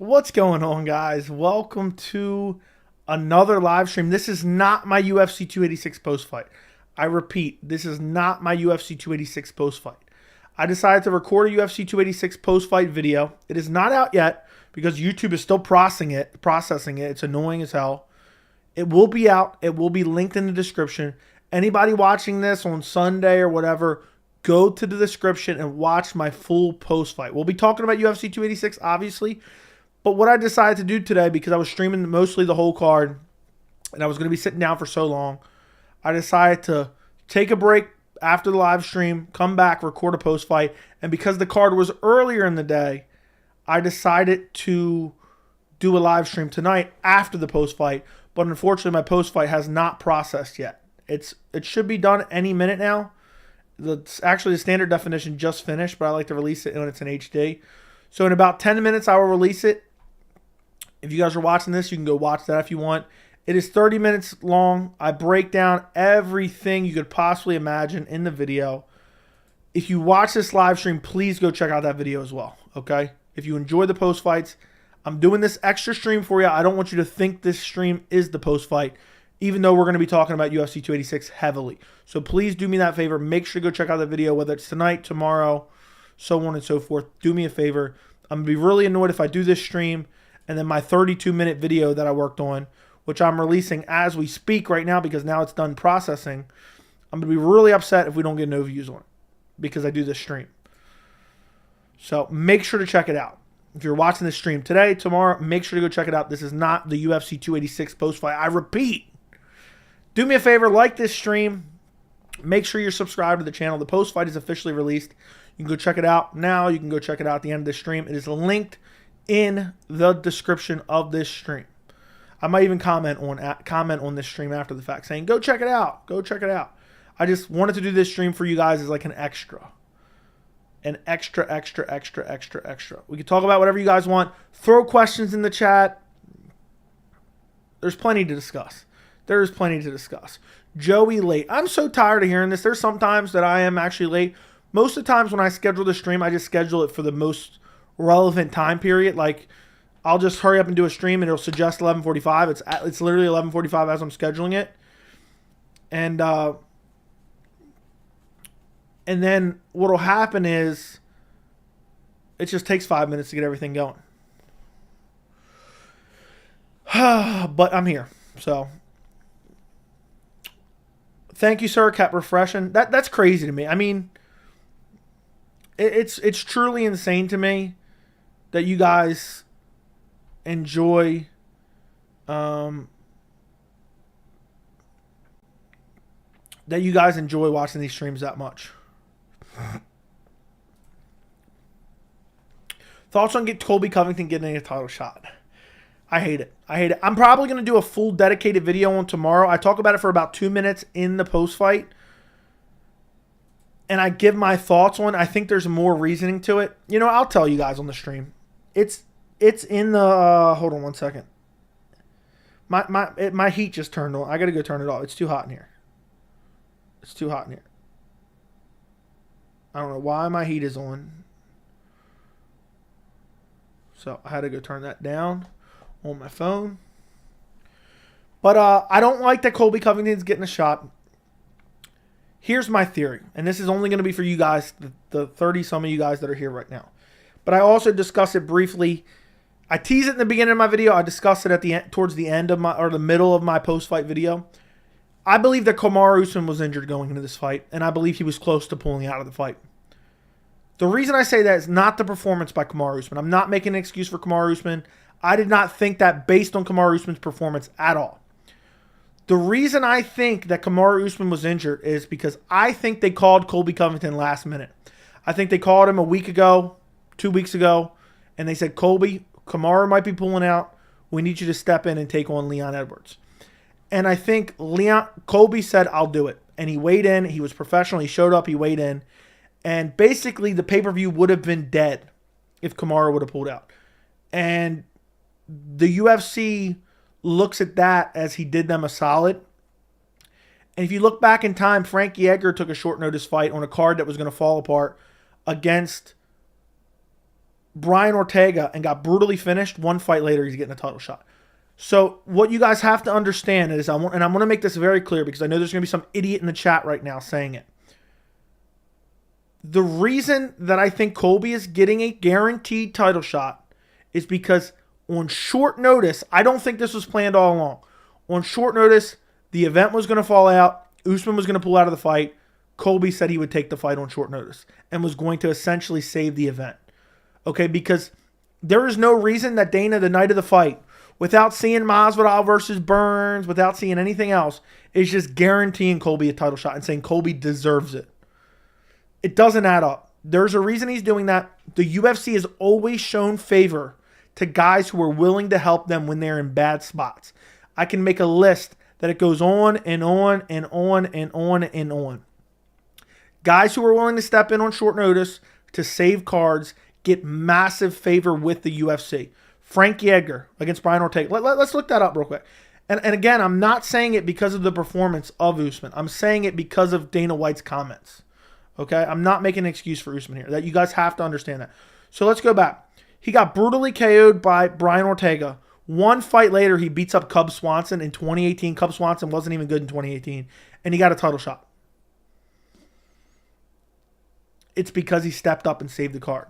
What's going on, guys? Welcome to another live stream. This is not my UFC 286 post fight. I repeat, this is not my UFC 286 post fight. I decided to record a UFC 286 post fight video. It is not out yet because YouTube is still processing it. It's annoying as hell. It will be out. It will be linked in the description. Anybody watching this on Sunday or whatever, go to the description and watch my full post fight. We'll be talking about UFC 286, obviously. But what I decided to do today, because I was streaming mostly the whole card, and I was going to be sitting down for so long, I decided to take a break after the live stream, come back, record a post-fight, and because the card was earlier in the day, I decided to do a live stream tonight after the post-fight, but unfortunately my post-fight has not processed yet. It should be done any minute now. Actually, the standard definition just finished, but I like to release it when it's in HD. So in about 10 minutes, I will release it. If you guys are watching this, you can go watch that if you want. It is 30 minutes long. I break down everything you could possibly imagine in the video. If you watch this live stream, please go check out that video as well, okay? If you enjoy the post-fights, I'm doing this extra stream for you. I don't want you to think this stream is the post-fight, even though we're going to be talking about UFC 286 heavily. So please do me that favor. Make sure to go check out the video, whether it's tonight, tomorrow, so on and so forth. Do me a favor. I'm going to be really annoyed if I do this stream and then my 32-minute video that I worked on, which I'm releasing as we speak right now because now it's done processing. I'm going to be really upset if we don't get no views on it because I do this stream. So make sure to check it out. If you're watching this stream today, tomorrow, make sure to go check it out. This is not the UFC 286 post-fight. I repeat, do me a favor, like this stream. Make sure you're subscribed to the channel. The post-fight is officially released. You can go check it out now. You can go check it out at the end of the stream. It is linked in the description of this stream. I might even comment on this stream after the fact saying, go check it out. Go check it out. I just wanted to do this stream for you guys as like an extra. An extra. We can talk about whatever you guys want. Throw questions in the chat. There's plenty to discuss. There's plenty to discuss. Joey late. I'm so tired of hearing this. There's sometimes that I am actually late. Most of the times when I schedule the stream, I just schedule it for the most relevant time period. Like, I'll just hurry up and do a stream and it'll suggest 11:45. It's literally 11:45 as I'm scheduling it. And then what'll happen is it just takes 5 minutes to get everything going. But I'm here. So thank you, sir. Kept refreshing. That's crazy to me. I mean, it's truly insane to me that you guys enjoy watching these streams that much. Thoughts on Colby Covington getting a title shot? I hate it. I'm probably going to do a full dedicated video on tomorrow. I talk about it for about 2 minutes in the post fight. And I give my thoughts on. I think there's more reasoning to it. You know, I'll tell you guys on the stream. It's in the hold on one second. My heat just turned on. I got to go turn it off. It's too hot in here. It's too hot in here. I don't know why my heat is on. So I had to go turn that down on my phone. But I don't like that Colby Covington's getting a shot. Here's my theory, and this is only going to be for you guys, the 30-some of you guys that are here right now. But I also discuss it briefly. I tease it in the beginning of my video. I discuss it at the end, towards the end of my, or the middle of my post-fight video. I believe that Kamaru Usman was injured going into this fight, and I believe he was close to pulling out of the fight. The reason I say that is not the performance by Kamaru Usman. I'm not making an excuse for Kamaru Usman. I did not think that based on Kamaru Usman's performance at all. The reason I think that Kamaru Usman was injured is because I think they called Colby Covington last minute. I think they called him a week ago, 2 weeks ago, and they said, Colby, Kamaru might be pulling out. We need you to step in and take on Leon Edwards. And I think Colby said, I'll do it. And he weighed in. He was professional. He showed up. He weighed in. And basically the pay-per-view would have been dead if Kamaru would have pulled out. And the UFC looks at that as he did them a solid. And if you look back in time, Frankie Edgar took a short notice fight on a card that was going to fall apart against Brian Ortega and got brutally finished. One fight later, he's getting a title shot. So what you guys have to understand is, I'm going to make this very clear because I know there's going to be some idiot in the chat right now saying it. The reason that I think Colby is getting a guaranteed title shot is because on short notice, I don't think this was planned all along. On short notice, the event was going to fall out. Usman was going to pull out of the fight. Colby said he would take the fight on short notice and was going to essentially save the event. Okay, because there is no reason that Dana, the night of the fight, without seeing Masvidal versus Burns, without seeing anything else, is just guaranteeing Colby a title shot and saying Colby deserves it. It doesn't add up. There's a reason he's doing that. The UFC has always shown favor to guys who are willing to help them when they're in bad spots. I can make a list that it goes on and on and on and on and on. Guys who are willing to step in on short notice to save cards get massive favor with the UFC. Frankie Edgar against Brian Ortega. Let's look that up real quick. And again, I'm not saying it because of the performance of Usman. I'm saying it because of Dana White's comments. Okay? I'm not making an excuse for Usman here. That you guys have to understand that. So let's go back. He got brutally KO'd by Brian Ortega. One fight later, he beats up Cub Swanson in 2018. Cub Swanson wasn't even good in 2018. And he got a title shot. It's because he stepped up and saved the card.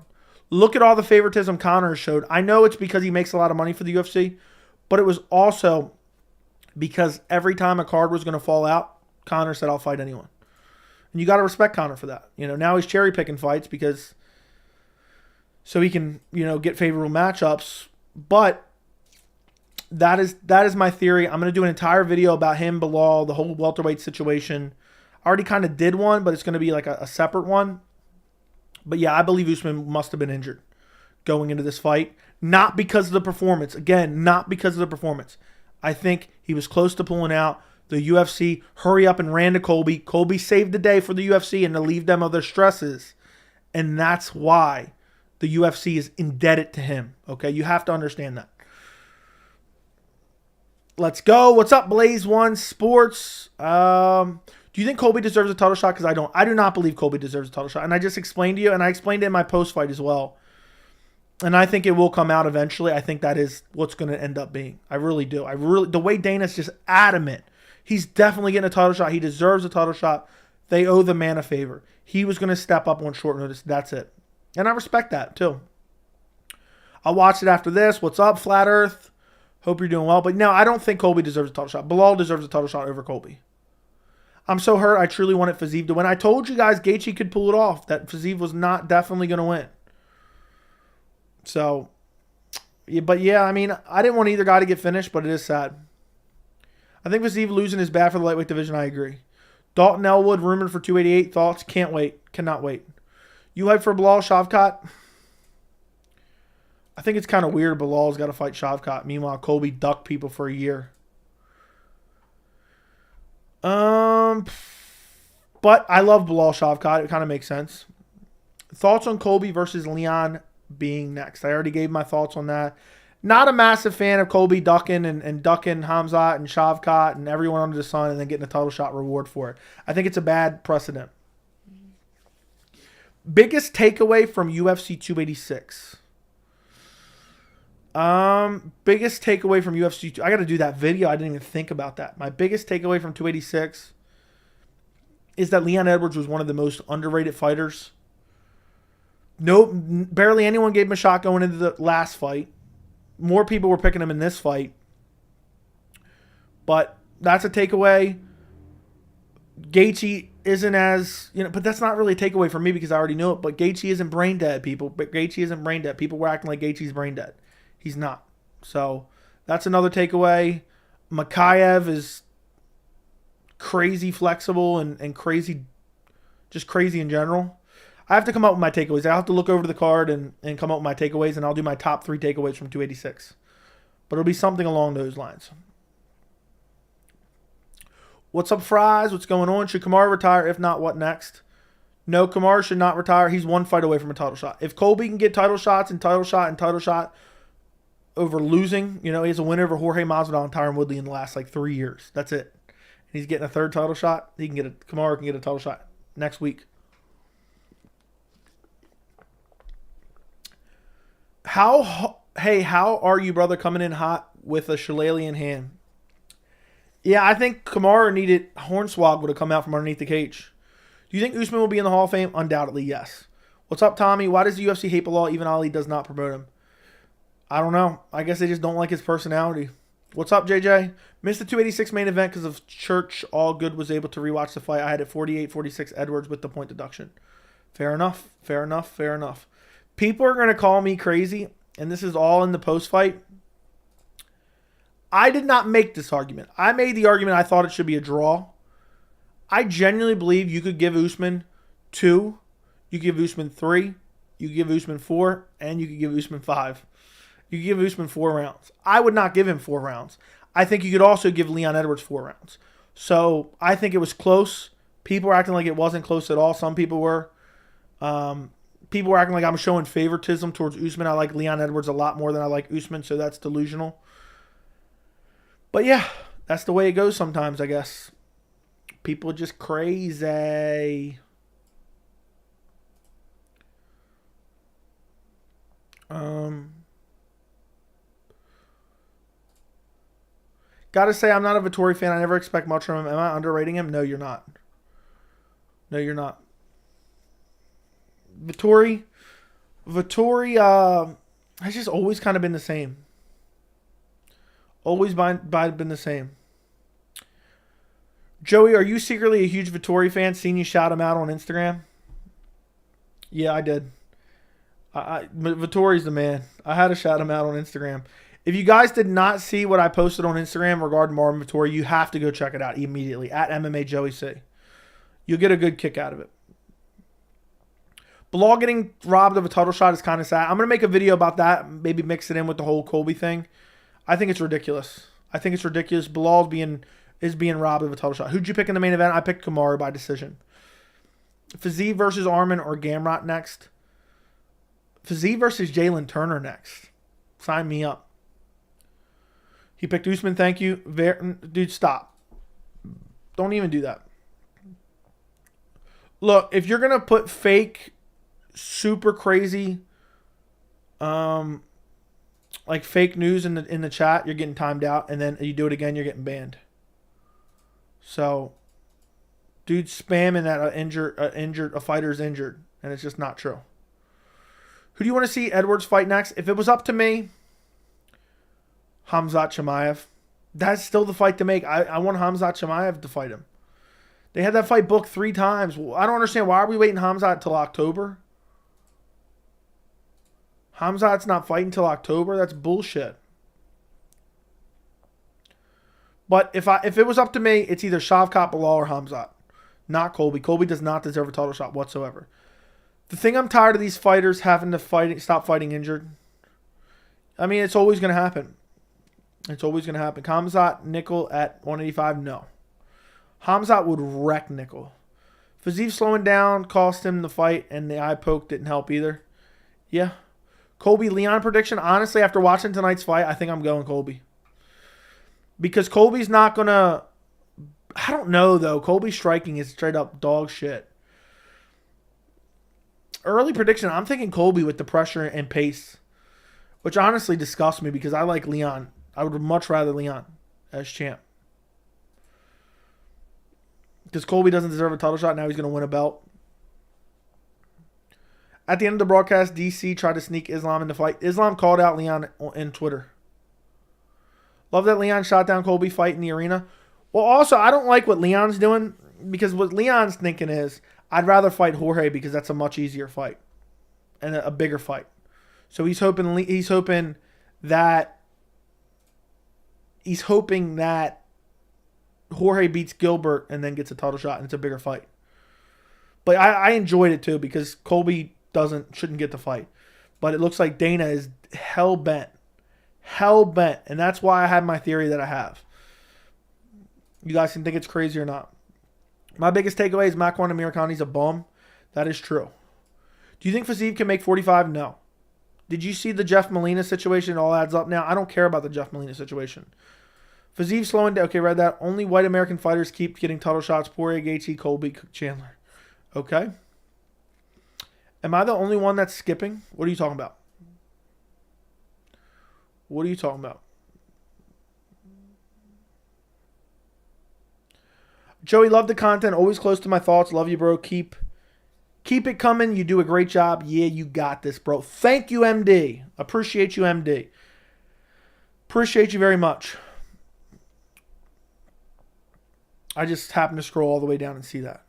Look at all the favoritism Conor showed. I know it's because he makes a lot of money for the UFC, but it was also because every time a card was going to fall out, Conor said, I'll fight anyone. And you got to respect Conor for that. You know, now he's cherry picking fights because so he can, you know, get favorable matchups. But that is my theory. I'm going to do an entire video about him, Bilal, the whole welterweight situation. I already kind of did one, but it's going to be like a separate one. But yeah, I believe Usman must have been injured going into this fight. Not because of the performance. Again, not because of the performance. I think he was close to pulling out. The UFC hurry up and ran to Colby. Colby saved the day for the UFC and to leave them of their stresses. And that's why the UFC is indebted to him. Okay, you have to understand that. Let's go. What's up, Blaze One Sports? Do you think Colby deserves a title shot? Because I don't. I do not believe Colby deserves a title shot. And I just explained to you, and I explained it in my post-fight as well. And I think it will come out eventually. I think that is what's going to end up being. I really do. The way Dana's just adamant. He's definitely getting a title shot. He deserves a title shot. They owe the man a favor. He was going to step up on short notice. That's it. And I respect that, too. I'll watch it after this. What's up, Flat Earth? Hope you're doing well. But no, I don't think Colby deserves a title shot. Bilal deserves a title shot over Colby. I'm so hurt. I truly wanted Fiziev to win. I told you guys Gaethje could pull it off. That Fiziev was not definitely going to win. So, yeah, but yeah, I mean, I didn't want either guy to get finished, but it is sad. I think Fiziev losing is bad for the lightweight division. I agree. Dalton Elwood rumored for 288. Thoughts? Can't wait. Cannot wait. You hype for Bilal Shavkat? I think it's kind of weird Bilal's got to fight Shavkat. Meanwhile, Colby ducked people for a year. But I love Bilal Shavkat. It kind of makes sense. Thoughts on Colby versus Leon being next? I already gave my thoughts on that. Not a massive fan of Colby ducking and ducking Hamzat and Shavkat and everyone under the sun and then getting a title shot reward for it. I think it's a bad precedent. Biggest takeaway from UFC 286. Biggest takeaway from UFC. I got to do that video. I didn't even think about that. My biggest takeaway from 286 is that Leon Edwards was one of the most underrated fighters. Barely anyone gave him a shot going into the last fight. More people were picking him in this fight. But that's a takeaway. Gaethje isn't as, but that's not really a takeaway for me because I already knew it. But Gaethje isn't brain dead, people. But Gaethje isn't brain dead. People were acting like Gaethje's brain dead. He's not. So that's another takeaway. Makayev is crazy flexible and crazy, just crazy in general. I have to come up with my takeaways. I have to look over the card and come up with my takeaways, and I'll do my top 3 takeaways from 286. But it'll be something along those lines. What's up, Fries? What's going on? Should Kamaru retire? If not, what next? No, Kamaru should not retire. He's one fight away from a title shot. If Colby can get title shots and title shot over losing, he has a win over Jorge Masvidal and Tyron Woodley in the last 3 years. That's it. And he's getting a third title shot. Kamaru can get a title shot next week. How are you, brother, coming in hot with a shillelagh in hand? Yeah, I think Kamaru needed Hornswoggle to come out from underneath the cage. Do you think Usman will be in the Hall of Fame? Undoubtedly, yes. What's up, Tommy? Why does the UFC hate Bilal? Even Ali does not promote him. I don't know. I guess they just don't like his personality. What's up, JJ? Missed the 286 main event because of church. All good. Was able to rewatch the fight. I had it 48-46 Edwards with the point deduction. Fair enough. Fair enough. Fair enough. People are going to call me crazy, and this is all in the post-fight. I did not make this argument. I made the argument I thought it should be a draw. I genuinely believe you could give Usman 2, you give Usman 3, you give Usman 4, and you could give Usman 5. You could give Usman 4 rounds. I would not give him 4 rounds. I think you could also give Leon Edwards 4 rounds. So I think it was close. People were acting like it wasn't close at all. Some people were. People were acting like I'm showing favoritism towards Usman. I like Leon Edwards a lot more than I like Usman, so that's delusional. But yeah, that's the way it goes sometimes, I guess. People are just crazy. Gotta say, I'm not a Vettori fan. I never expect much from him. Am I underrating him? No, you're not. No, you're not. Vettori has just always kind of been the same. Always been the same. Joey, are you secretly a huge Vettori fan? Seen you shout him out on Instagram? Yeah, I did. Vettori's the man. I had to shout him out on Instagram. If you guys did not see what I posted on Instagram regarding Marvin Vettori, you have to go check it out immediately at MMA Joey C. You'll get a good kick out of it. Bilal getting robbed of a title shot is kind of sad. I'm going to make a video about that, maybe mix it in with the whole Colby thing. I think it's ridiculous. Bilal is being robbed of a title shot. Who'd you pick in the main event? I picked Kamaru by decision. Fiziev versus Arman or Gamrot next. Fiziev versus Jalen Turner next. Sign me up. He picked Usman. Thank you. Dude, stop. Don't even do that. Look, if you're going to put fake, super crazy, like fake news in the chat, you're getting timed out, and then you do it again, you're getting banned. So, dude, spamming that a fighter's injured, and it's just not true. Who do you want to see Edwards fight next? If it was up to me, Khamzat Chimaev. That's still the fight to make. I want Khamzat Chimaev to fight him. They had that fight booked 3 times. I don't understand. Why are we waiting Khamzat until October? Khamzat's not fighting until October. That's bullshit. But if it was up to me, it's either Shavkat, Bilal, or Khamzat. Not Colby. Colby does not deserve a title shot whatsoever. The thing I'm tired of these fighters having to stop fighting injured. I mean, it's always going to happen. It's always going to happen. Khamzat, Nickel at 185, no. Khamzat would wreck Nickel. Fiziev slowing down cost him the fight, and the eye poke didn't help either. Yeah. Colby Leon prediction. Honestly, after watching tonight's fight, I think I'm going Colby. Because Colby's not going to... I don't know, though. Colby's striking is straight up dog shit. Early prediction, I'm thinking Colby with the pressure and pace. Which honestly disgusts me because I like Leon. I would much rather Leon as champ. Because Colby doesn't deserve a title shot. Now he's going to win a belt. At the end of the broadcast, DC tried to sneak Islam in the fight. Islam called out Leon in Twitter. Love that Leon shot down Colby fight in the arena. Well, also, I don't like what Leon's doing. Because what Leon's thinking is, I'd rather fight Jorge because that's a much easier fight. And a bigger fight. So he's hoping that Jorge beats Gilbert and then gets a title shot and it's a bigger fight. But I enjoyed it too because Colby shouldn't get the fight. But it looks like Dana is hell bent, and that's why I have my theory that I have. You guys can think it's crazy or not. My biggest takeaway is Makwan Amirkhani's a bum. That is true. Do you think Fiziev can make 45? No. Did you see the Jeff Molina situation? It all adds up now. I don't care about the Jeff Molina situation. Fiziev slowing down. Okay, read that. Only white American fighters keep getting title shots. Poirier, Gaethje, Colby, Chandler. Okay. Am I the only one that's skipping? What are you talking about? What are you talking about? Joey, love the content. Always close to my thoughts. Love you, bro. Keep it coming. You do a great job. Yeah, you got this, bro. Thank you, MD. Appreciate you, MD. Appreciate you very much. I just happened to scroll all the way down and see that.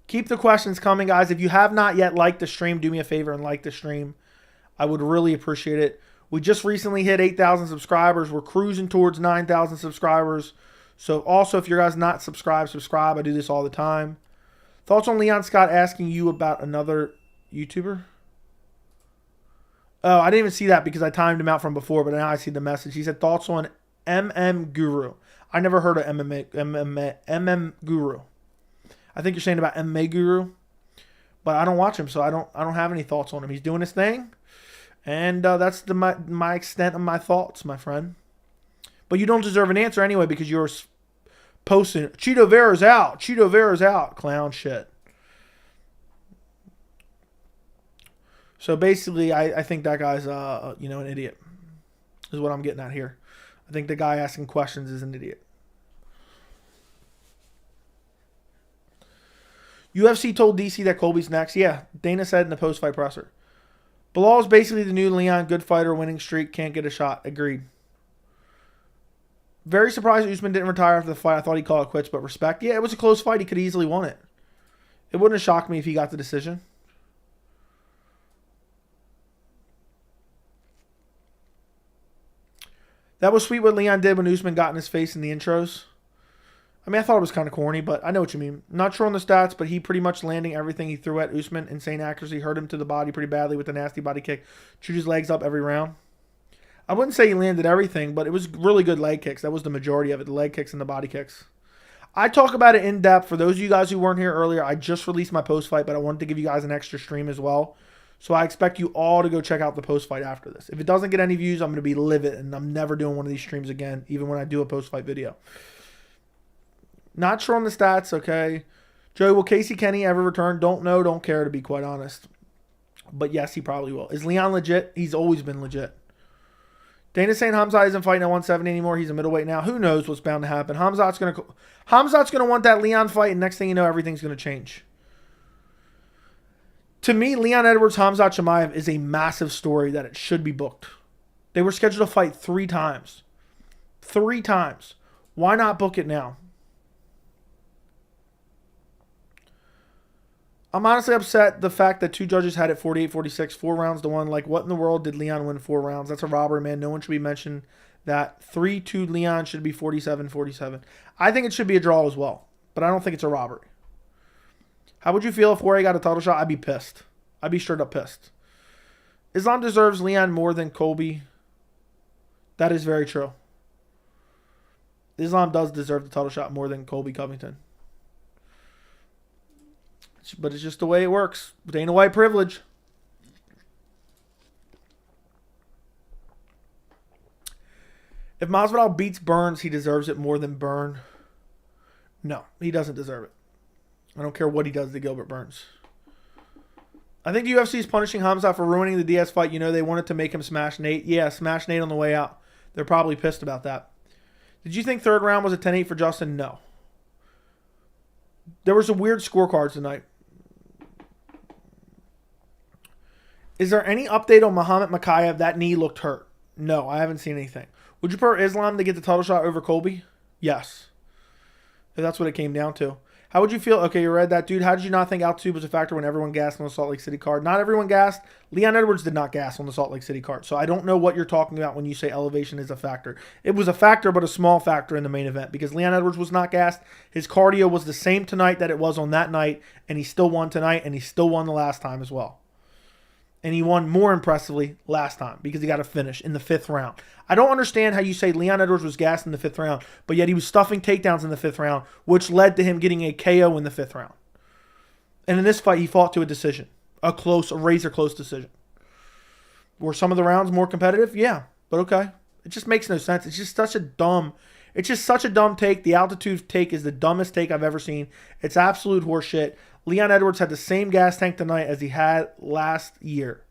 Keep the questions coming, guys. If you have not yet liked the stream, do me a favor and like the stream. I would really appreciate it. We just recently hit 8,000 subscribers. We're cruising towards 9,000 subscribers. So also, if you guys not subscribed, subscribe. I do this all the time. Thoughts on Leon Scott asking you about another YouTuber? Oh, I didn't even see that because I timed him out from before, but now I see the message. He said, thoughts on MM Guru. I never heard of MM Guru. I think you're saying about MMA Guru, but I don't watch him, so I don't have any thoughts on him. He's doing his thing, and that's my extent of my thoughts, my friend. But you don't deserve an answer anyway because you're posting, Cheeto Vera's out. Cheeto Vera's out. Clown shit. So basically, I think that guy's, an idiot. Is what I'm getting at here. I think the guy asking questions is an idiot. UFC told DC that Colby's next. Yeah, Dana said in the post-fight presser. Bilal is basically the new Leon. Good fighter, winning streak. Can't get a shot. Agreed. Very surprised Usman didn't retire after the fight. I thought he'd call it quits, but respect. Yeah, it was a close fight. He could have easily won it. It wouldn't have shocked me if he got the decision. That was sweet what Leon did when Usman got in his face in the intros. I mean, I thought it was kind of corny, but I know what you mean. Not sure on the stats, but he pretty much landing everything he threw at Usman. Insane accuracy. Hurt him to the body pretty badly with a nasty body kick. Chewed his legs up every round. I wouldn't say he landed everything, but it was really good leg kicks. That was the majority of it, the leg kicks and the body kicks. I talk about it in depth. For those of you guys who weren't here earlier, I just released my post-fight, but I wanted to give you guys an extra stream as well. So I expect you all to go check out the post-fight after this. If it doesn't get any views, I'm going to be livid, and I'm never doing one of these streams again, even when I do a post-fight video. Not sure on the stats, okay. Joey, will Casey Kenny ever return? Don't know, don't care, to be quite honest. But yes, he probably will. Is Leon legit? He's always been legit. Dana's saying Hamzat isn't fighting at 170 anymore. He's a middleweight now. Who knows what's bound to happen? Hamzat's gonna want that Leon fight, and next thing you know, everything's gonna change. To me, Leon Edwards, Hamzat Chimaev is a massive story that it should be booked. They were scheduled to fight 3 times. 3 times. Why not book it now? I'm honestly upset the fact that 2 judges had it 48-46, 4 rounds to 1. Like, what in the world did Leon win 4 rounds? That's a robbery, man. No one should be mentioned that 3-2 Leon should be 47-47. I think it should be a draw as well, but I don't think it's a robbery. How would you feel if Jorge got a title shot? I'd be pissed. I'd be straight up pissed. Islam deserves Leon more than Colby. That is very true. Islam does deserve the title shot more than Colby Covington. But it's just the way it works. Dana White privilege. If Masvidal beats Burns, he deserves it more than Burn. No, he doesn't deserve it. I don't care what he does to Gilbert Burns. I think the UFC is punishing Hamzat for ruining the Diaz fight. You know, they wanted to make him smash Nate. Yeah, smash Nate on the way out. They're probably pissed about that. Did you think 3rd round was a 10-8 for Justin? No. There was a weird scorecard tonight. Is there any update on Muhammad Makayev? That knee looked hurt. No, I haven't seen anything. Would you prefer Islam to get the title shot over Colby? Yes. If that's what it came down to. How would you feel? Okay, you read that, dude. How did you not think altitude was a factor when everyone gassed on the Salt Lake City card? Not everyone gassed. Leon Edwards did not gas on the Salt Lake City card. So I don't know what you're talking about when you say elevation is a factor. It was a factor, but a small factor in the main event because Leon Edwards was not gassed. His cardio was the same tonight that it was on that night, and he still won tonight, and he still won the last time as well. And he won more impressively last time because he got a finish in the 5th round. I don't understand how you say Leon Edwards was gassed in the 5th round, but yet he was stuffing takedowns in the 5th round, which led to him getting a KO in the 5th round. And in this fight, he fought to a decision, a razor close decision. Were some of the rounds more competitive? Yeah, but okay. It just makes no sense. It's just such a dumb take. The altitude take is the dumbest take I've ever seen. It's absolute horseshit. Leon Edwards had the same gas tank tonight as he had last year.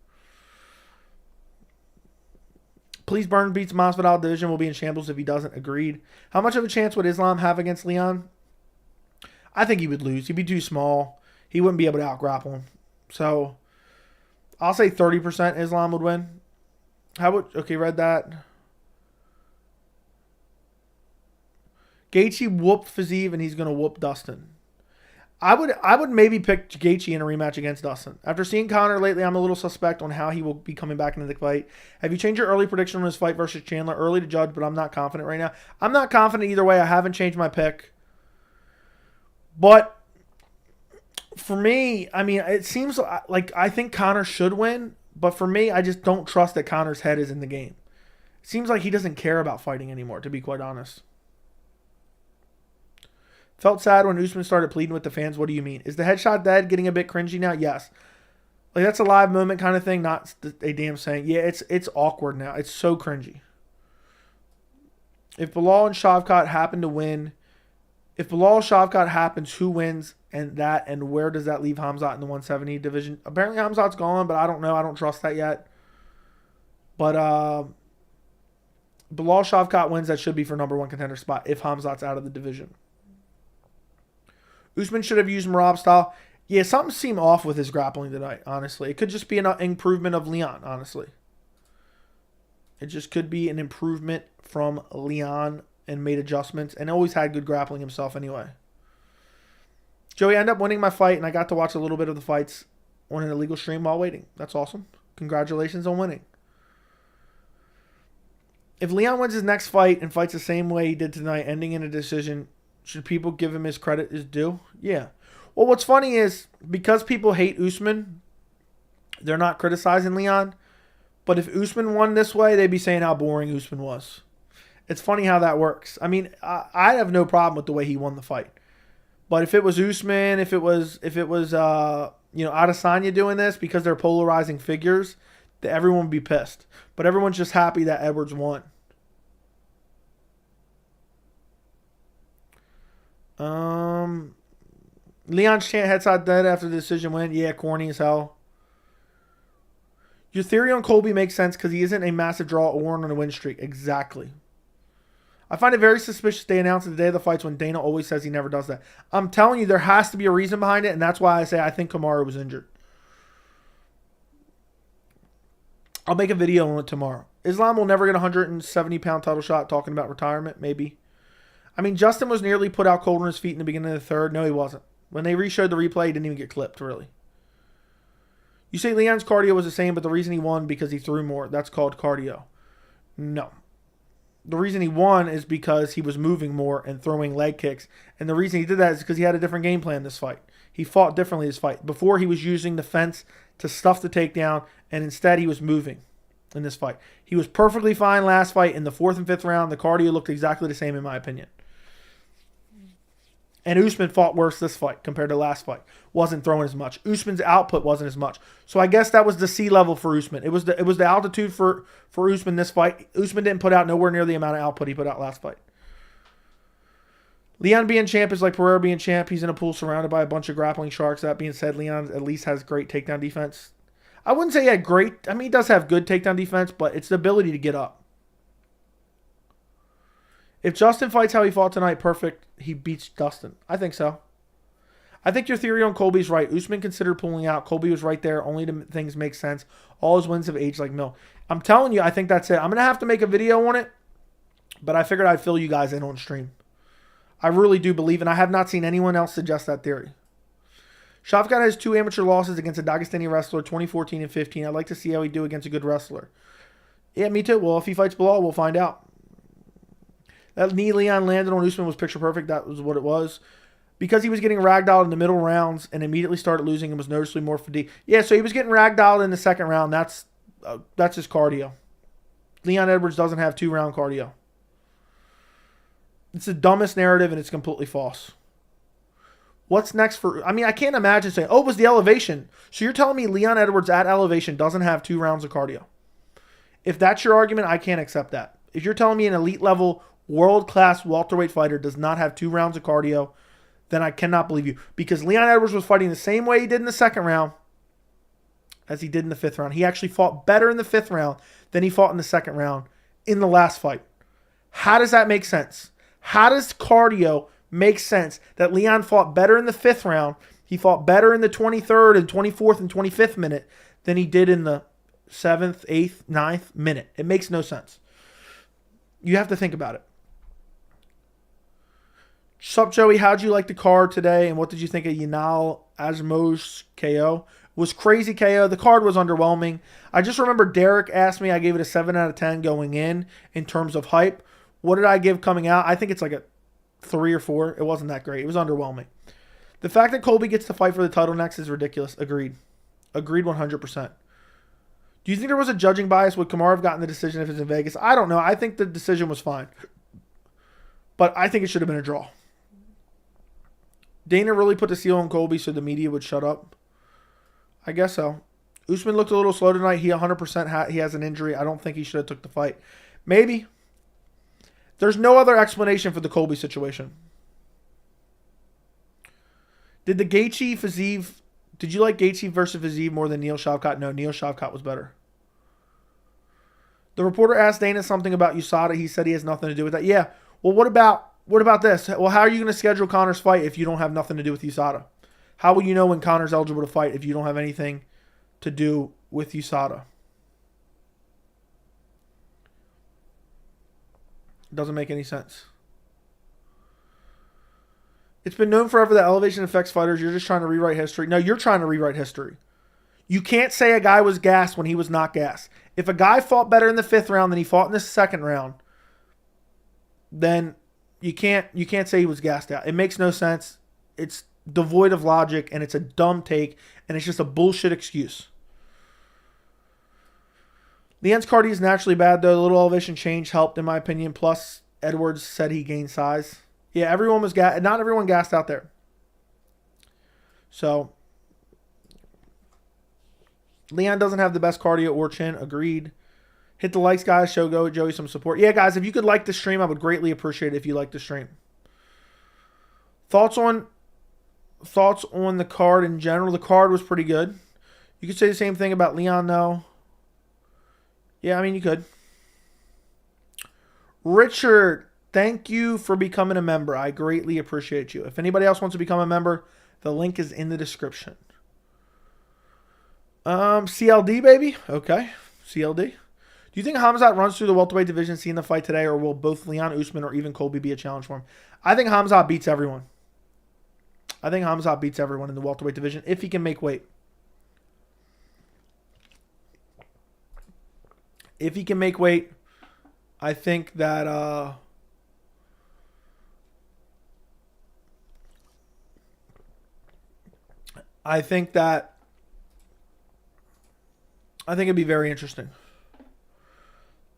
Please Burn beats Masvidal. Division will be in shambles if he doesn't. Agreed. How much of a chance would Islam have against Leon? I think he would lose. He'd be too small. He wouldn't be able to out-grapple him. So, I'll say 30% Islam would win. Okay, read that. Gaethje whooped Fiziev, and he's going to whoop Dustin. I would maybe pick Gaethje in a rematch against Dustin. After seeing Conor lately, I'm a little suspect on how he will be coming back into the fight. Have you changed your early prediction on his fight versus Chandler? Early to judge, but I'm not confident right now. I'm not confident either way. I haven't changed my pick. But for me, I mean, it seems like I think Conor should win. But for me, I just don't trust that Conor's head is in the game. It seems like he doesn't care about fighting anymore, to be quite honest. Felt sad when Usman started pleading with the fans. What do you mean? Is the headshot dead? Getting a bit cringy now? Yes. Like, that's a live moment kind of thing, not a damn saying. Yeah, it's awkward now. It's so cringy. If Bilal and Shavkat happen to win, if Bilal Shavkat happens, who wins and where does that leave Hamzat in the 170 division? Apparently Hamzat's gone, but I don't know. I don't trust that yet. But Bilal Shavkat wins. That should be for number 1 contender spot if Hamzat's out of the division. Usman should have used Merab style. Yeah, something seemed off with his grappling tonight, honestly. It could just be an improvement of Leon, honestly. It just could be an improvement from Leon and made adjustments and always had good grappling himself anyway. Joey, I ended up winning my fight, and I got to watch a little bit of the fights on an illegal stream while waiting. That's awesome. Congratulations on winning. If Leon wins his next fight and fights the same way he did tonight, ending in a decision, should people give him his credit is due? Yeah. Well, what's funny is because people hate Usman, they're not criticizing Leon. But if Usman won this way, they'd be saying how boring Usman was. It's funny how that works. I mean, I have no problem with the way he won the fight. But if it was Usman, if it was Adesanya doing this because they're polarizing figures, everyone would be pissed. But everyone's just happy that Edwards won. Leon's chant headshot dead after the decision win. Yeah, corny as hell. Your theory on Colby makes sense because he isn't a massive draw or on a win streak. Exactly. I find it very suspicious they announce the day of the fights when Dana always says he never does that. I'm telling you, there has to be a reason behind it, and that's why I say I think Kamaru was injured. I'll make a video on it tomorrow. Islam will never get a 170-pound title shot. Talking about retirement, maybe. I mean, Justin was nearly put out cold on his feet in the beginning of the third. No, he wasn't. When they re-showed the replay, he didn't even get clipped, really. You say Leon's cardio was the same, but the reason he won because he threw more. That's called cardio. No. The reason he won is because he was moving more and throwing leg kicks. And the reason he did that is because he had a different game plan this fight. He fought differently this fight. Before, he was using the fence to stuff the takedown, and instead he was moving in this fight. He was perfectly fine last fight. In the 4th and 5th round, the cardio looked exactly the same in my opinion. And Usman fought worse this fight compared to last fight. Wasn't throwing as much. Usman's output wasn't as much. So I guess that was the C level for Usman. It was the altitude for Usman this fight. Usman didn't put out nowhere near the amount of output he put out last fight. Leon being champ is like Pereira being champ. He's in a pool surrounded by a bunch of grappling sharks. That being said, Leon at least has great takedown defense. I wouldn't say he had great. I mean, he does have good takedown defense, but it's the ability to get up. If Justin fights how he fought tonight, perfect, he beats Dustin. I think so. I think your theory on Colby's right. Usman considered pulling out. Colby was right there. Only things make sense. All his wins have aged like milk. I'm telling you, I think that's it. I'm going to have to make a video on it, but I figured I'd fill you guys in on stream. I really do believe, and I have not seen anyone else suggest that theory. Shavkat has 2 amateur losses against a Dagestani wrestler, 2014 and 15. I'd like to see how he do against a good wrestler. Yeah, me too. Well, if he fights Bilal, we'll find out. That knee Leon landed on Usman was picture perfect. That was what it was. Because he was getting ragdolled in the middle rounds and immediately started losing and was noticeably more fatigued. Yeah, so he was getting ragdolled in the 2nd round. That's his cardio. Leon Edwards doesn't have 2-round cardio. It's the dumbest narrative and it's completely false. What's next for... I mean, I can't imagine saying, oh, it was the elevation. So you're telling me Leon Edwards at elevation doesn't have 2 rounds of cardio. If that's your argument, I can't accept that. If you're telling me an elite level... world-class welterweight fighter does not have 2 rounds of cardio, then I cannot believe you. Because Leon Edwards was fighting the same way he did in the 2nd round as he did in the 5th round. He actually fought better in the 5th round than he fought in the 2nd round. in the last fight. How does that make sense? How does cardio make sense that Leon fought better in the 5th round? He fought better in the 23rd and 24th and 25th minute than he did in the 7th, 8th, 9th minute. It makes no sense. You have to think about it. Sup, Joey? How'd you like the card today? And what did you think of Yanal Azmo's KO? Was crazy KO. The card was underwhelming. I just remember Derek asked me. I gave it a 7 out of 10 going in terms of hype. What did I give coming out? I think it's like a 3 or 4. It wasn't that great. It was underwhelming. The fact that Colby gets to fight for the title next is ridiculous. Agreed. Agreed 100%. Do you think there was a judging bias? Would Kamaru have gotten the decision if it's in Vegas? I don't know. I think the decision was fine. But I think it should have been a draw. Dana really put the seal on Colby so the media would shut up. I guess so. Usman looked a little slow tonight. He 100% he has an injury. I don't think he should have took the fight. Maybe. There's no other explanation for the Colby situation. Did the Gaethje Fiziev... Did you like Gaethje versus Fiziev more than Neil Shavkat? No, Neil Shavkat was better. The reporter asked Dana something about USADA. He said he has nothing to do with that. Yeah. Well, what about this? Well, how are you going to schedule Conor's fight if you don't have nothing to do with USADA? How will you know when Conor's eligible to fight if you don't have anything to do with USADA? Doesn't make any sense. It's been known forever that elevation affects fighters. You're just trying to rewrite history. No, you're trying to rewrite history. You can't say a guy was gassed when he was not gassed. If a guy fought better in the 5th round than he fought in the 2nd round, then you can't say he was gassed out. It makes no sense. It's devoid of logic, and it's a dumb take, and it's just a bullshit excuse. Leon's cardio is naturally bad, though. The little elevation change helped, in my opinion. Plus, Edwards said he gained size. Yeah, everyone was gassed. Not everyone gassed out there. So, Leon doesn't have the best cardio or chin. Agreed. Hit the likes, guys. Show Joey some support. Yeah, guys, if you could like the stream, I would greatly appreciate it if you like the stream. Thoughts on the card in general. The card was pretty good. You could say the same thing about Leon, though. Yeah, I mean, you could. Richard, thank you for becoming a member. I greatly appreciate you. If anybody else wants to become a member, the link is in the description. CLD, baby. Okay, CLD. Do you think Khamzat runs through the welterweight division seeing the fight today, or will both Leon, Usman, or even Colby be a challenge for him? I think Khamzat beats everyone. I think Khamzat beats everyone in the welterweight division if he can make weight. If he can make weight, I think that I think it'd be very interesting.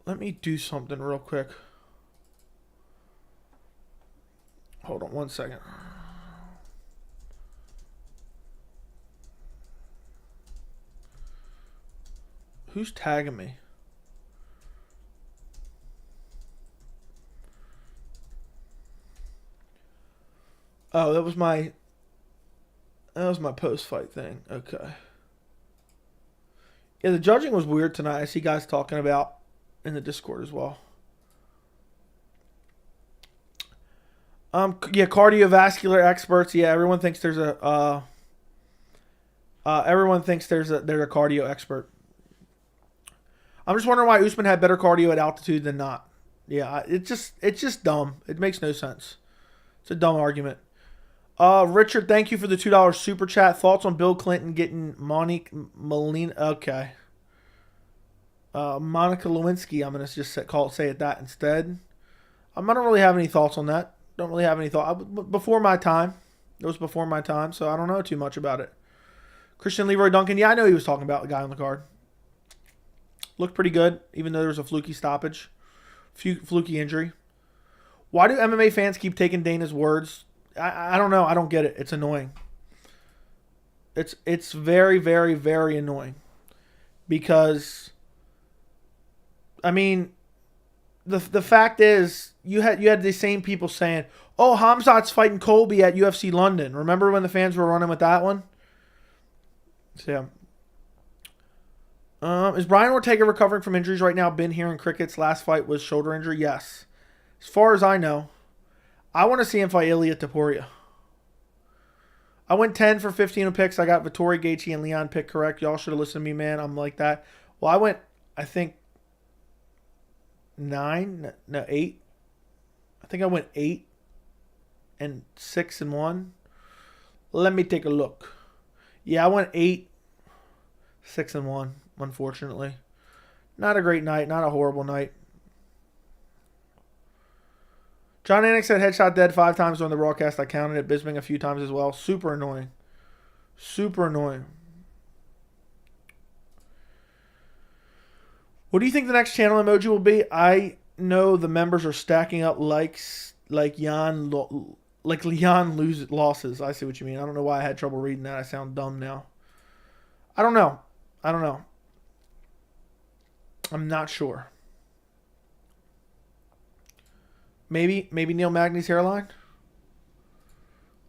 Let me do something real quick. Hold on one second. Who's tagging me? Oh, that was my post-fight thing. Okay. Yeah, the judging was weird tonight. I see guys talking about in the Discord as well. Yeah, cardiovascular experts. Yeah, everyone thinks there's they're a cardio expert. I'm just wondering why Usman had better cardio at altitude than not. Yeah, it's just dumb. It makes no sense. It's a dumb argument. Richard, thank you for the $2 super chat. Thoughts on Bill Clinton getting Monica Molina? Okay. Monica Lewinsky. I'm gonna just say it that instead. I don't really have any thoughts on that. Don't really have any thought. Before my time. It was before my time, so I don't know too much about it. Christian Leroy Duncan. Yeah, I know he was talking about the guy on the card. Looked pretty good, even though there was a fluky stoppage, fluky injury. Why do MMA fans keep taking Dana's words? I don't know. I don't get it. It's annoying. It's very, very, very annoying. Because, I mean, the fact is, you had the same people saying, oh, Khamzat's fighting Colby at UFC London. Remember when the fans were running with that one? So, Is Brian Ortega recovering from injuries right now? Been here in cricket's last fight was shoulder injury? Yes. As far as I know. I want to see him fight Ilia Topuria. I went 10 for 15 on picks. I got Vettori, Gaethje, and Leon pick correct. Y'all should have listened to me, man. I'm like that. Well, I went, I think, 9? No, 8. I think I went 8 and 6 and 1. Let me take a look. Yeah, I went 8, 6 and 1, unfortunately. Not a great night. Not a horrible night. John Anik said headshot dead 5 times during the broadcast. I counted it. Bisping a few times as well. Super annoying. Super annoying. What do you think the next channel emoji will be? I know the members are stacking up likes like Leon losses. I see what you mean. I don't know why I had trouble reading that. I sound dumb now. I don't know. I'm not sure. Maybe Neil Magny's hairline.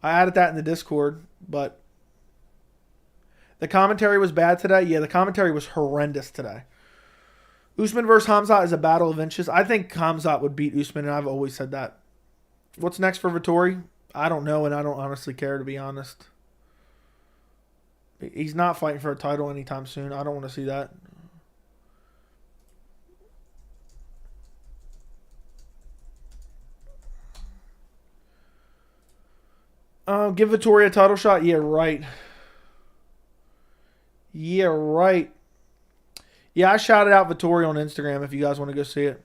I added that in the Discord, but the commentary was bad today. Yeah, the commentary was horrendous today. Usman versus Khamzat is a battle of inches. I think Khamzat would beat Usman, and I've always said that. What's next for Vettori? I don't know, and I don't honestly care, to be honest. He's not fighting for a title anytime soon. I don't want to see that. Give Vettori a title shot? Yeah, right. Yeah, right. Yeah, I shouted out Vettori on Instagram if you guys want to go see it.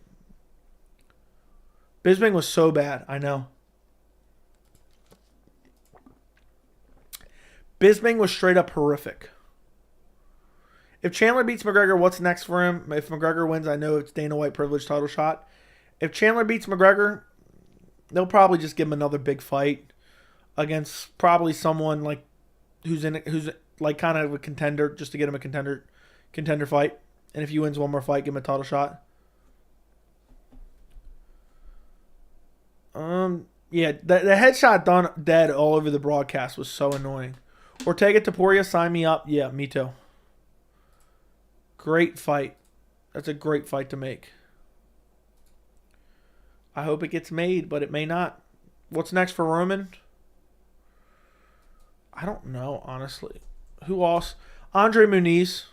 Bisping was so bad. I know. Bisping was straight up horrific. If Chandler beats McGregor, what's next for him? If McGregor wins, I know it's Dana White privilege title shot. If Chandler beats McGregor, they'll probably just give him another big fight against probably someone like who's like kind of a contender, just to get him a contender fight. And if he wins one more fight, give him a title shot. Yeah, the headshot done dead all over the broadcast was so annoying. Ortega Topuria, sign me up. Yeah, me too. Great fight. That's a great fight to make. I hope it gets made, but it may not. What's next for Roman? I don't know, honestly. Who else? Andre Muniz.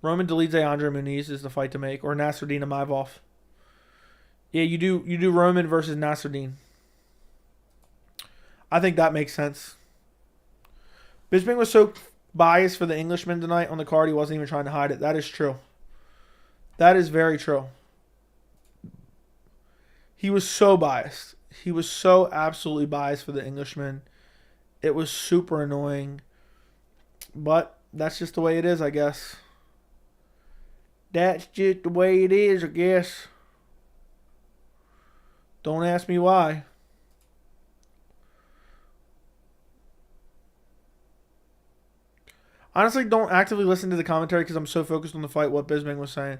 Roman Dolidze, Andre Muniz is the fight to make. Or Nasruddin Imavov. Yeah, you do Roman versus Nasruddin. I think that makes sense. Bisping was so biased for the Englishman tonight on the card, he wasn't even trying to hide it. That is true. That is very true. He was so biased. He was so absolutely biased for the Englishman. It was super annoying. But that's just the way it is, I guess. That's just the way it is, I guess. Don't ask me why. Honestly, don't actively listen to the commentary because I'm so focused on the fight, what Bisping was saying.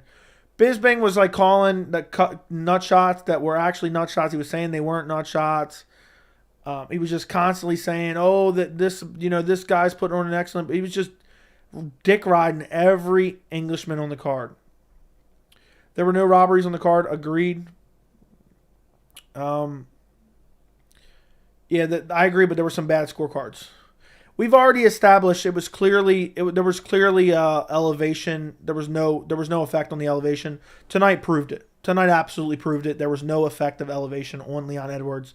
Bisping was like calling the nut shots that were actually nut shots. He was saying they weren't nut shots. He was just constantly saying, oh, that this guy's putting on an excellent... He was just dick riding every Englishman on the card. There were no robberies on the card. Agreed. Yeah, I agree, but there were some bad scorecards. We've already established there was clearly elevation. There was no effect on the elevation. Tonight proved it. Tonight absolutely proved it. There was no effect of elevation on Leon Edwards.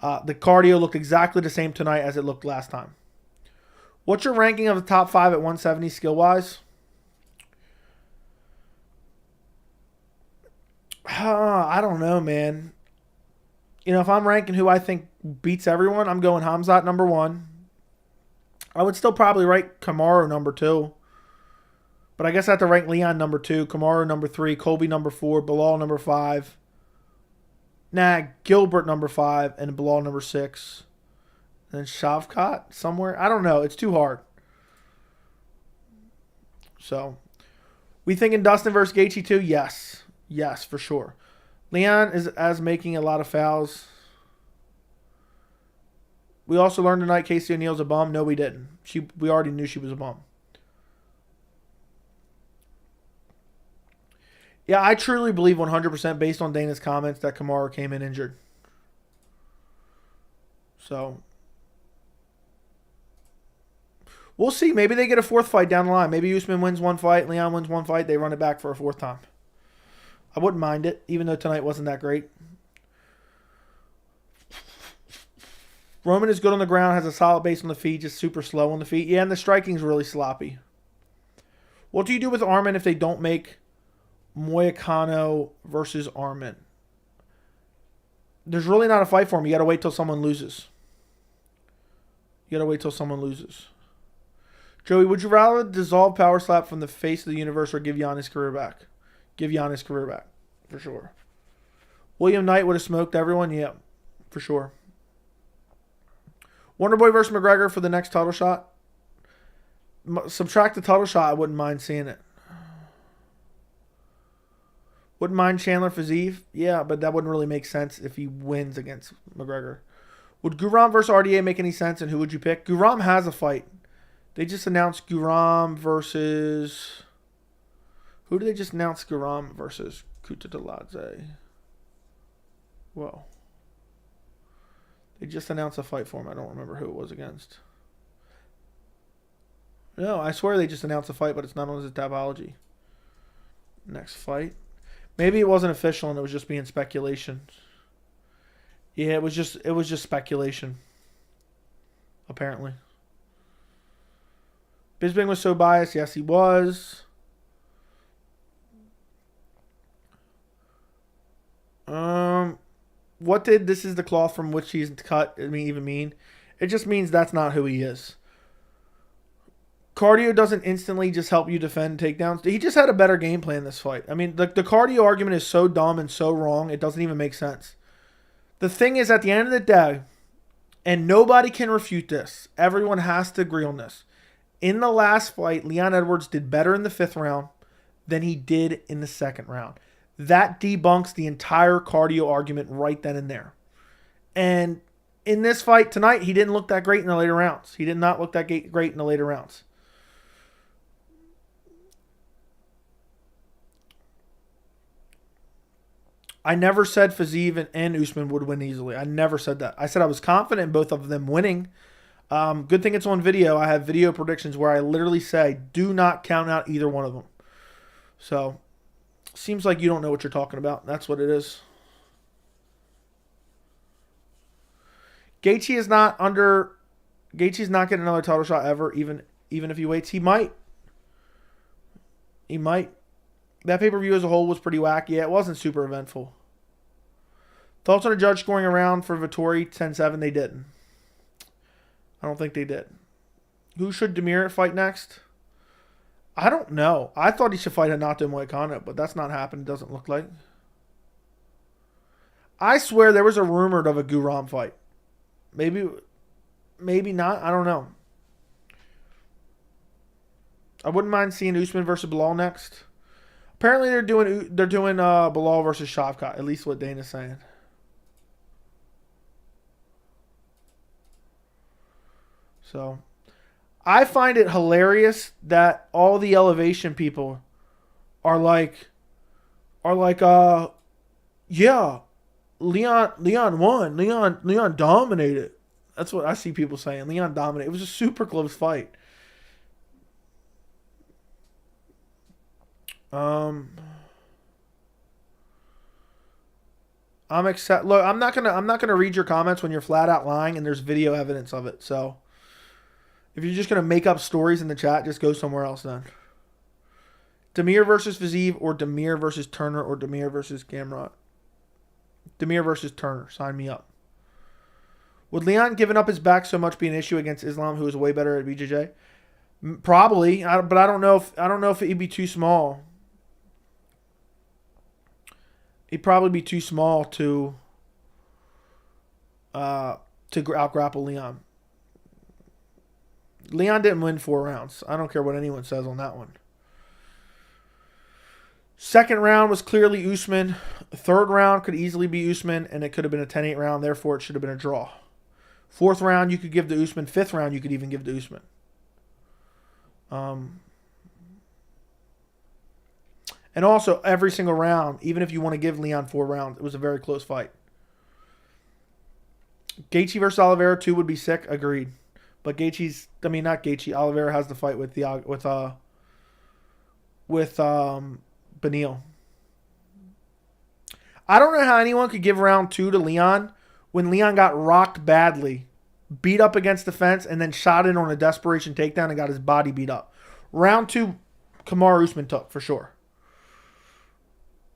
The cardio looked exactly the same tonight as it looked last time. What's your ranking of the top 5 at 170 skill-wise? I don't know, man. If I'm ranking who I think beats everyone, I'm going Khamzat number 1. I would still probably rank Kamaru number 2. But I guess I have to rank Leon number 2, Kamaru number 3, Colby number 4, Bilal number 5. Gilbert number 5, and Bilal number 6. And then Shavkat somewhere. I don't know. It's too hard. So, we thinking Dustin versus Gaethje too? Yes. Yes, for sure. Leon is making a lot of fouls. We also learned tonight Casey O'Neal's a bum. No, we didn't. We already knew she was a bum. Yeah, I truly believe 100% based on Dana's comments that Kamaru came in injured. So we'll see. Maybe they get a fourth fight down the line. Maybe Usman wins one fight, Leon wins one fight, they run it back for a fourth time. I wouldn't mind it, even though tonight wasn't that great. Roman is good on the ground, has a solid base on the feet, just super slow on the feet. Yeah, and the striking's really sloppy. What do you do with Arman if they don't make Moicano versus Arman? There's really not a fight for him. You got to wait till someone loses. Joey, would you rather dissolve Power Slap from the face of the universe or give Giannis career back? Give Giannis career back, for sure. William Knight would have smoked everyone? Yeah, for sure. Wonderboy versus McGregor for the next title shot. Subtract the title shot, I wouldn't mind seeing it. Wouldn't mind Chandler Fiziev. Yeah, but that wouldn't really make sense if he wins against McGregor. Would Guram versus RDA make any sense, and who would you pick? Guram has a fight. They just announced Guram versus... Who did they just announce Guram versus? Kutateladze. Whoa. They just announced a fight for him. I don't remember who it was against. No, I swear they just announced a fight, but it's not on his tabology. Next fight. Maybe it wasn't official and it was just being speculation. Yeah, it was just speculation. Apparently. Bisping was so biased. Yes, he was. What did "this is the cloth from which he's cut" even mean? It just means that's not who he is. Cardio doesn't instantly just help you defend takedowns. He just had a better game plan this fight. I mean, the cardio argument is so dumb and so wrong, it doesn't even make sense. The thing is, at the end of the day, and nobody can refute this, everyone has to agree on this. In the last fight, Leon Edwards did better in the 5th round than he did in the 2nd round. That debunks the entire cardio argument right then and there. And in this fight tonight, he didn't look that great in the later rounds. He did not look that great in the later rounds. I never said Fiziev and Usman would win easily. I never said that. I said I was confident in both of them winning. Good thing it's on video. I have video predictions where I literally say, do not count out either one of them. So, seems like you don't know what you're talking about. That's what it is. Gaethje is not getting another title shot ever, even if he waits. He might. That pay-per-view as a whole was pretty wacky. Yeah, it wasn't super eventful. Thoughts on a judge scoring a round for Vettori 10-7? They didn't. I don't think they did. Who should Demir fight next? I don't know. I thought he should fight Hanato Moicano, but that's not happened. It doesn't look like. I swear there was a rumored of a Guram fight. Maybe not. I don't know. I wouldn't mind seeing Usman versus Bilal next. Apparently they're doing Bilal versus Shavkat. At least what Dana's saying. So, I find it hilarious that all the elevation people are like, yeah, Leon won. Leon dominated. That's what I see people saying. Leon dominated. It was a super close fight. I'm excited. Look, I'm not gonna read your comments when you're flat out lying and there's video evidence of it. So, if you're just gonna make up stories in the chat, just go somewhere else then. Demir versus Fiziev, or Demir versus Turner, or Demir versus Gamrot. Demir versus Turner. Sign me up. Would Leon giving up his back so much be an issue against Islam, who is way better at BJJ? Probably, but I don't know if he'd be too small. He'd probably be too small to out-grapple Leon. Leon didn't win 4 rounds. I don't care what anyone says on that one. 2nd round was clearly Usman. 3rd round could easily be Usman, and it could have been a 10-8 round. Therefore, it should have been a draw. 4th round, you could give to Usman. 5th round, you could even give to Usman. And also, every single round, even if you want to give Leon 4 rounds, it was a very close fight. Gaethje versus Oliveira 2 would be sick. Agreed. But not Gaethje. Oliveira has the fight with Beneil. I don't know how anyone could give round 2 to Leon when Leon got rocked badly, beat up against the fence, and then shot in on a desperation takedown and got his body beat up. Round 2, Kamaru Usman took, for sure.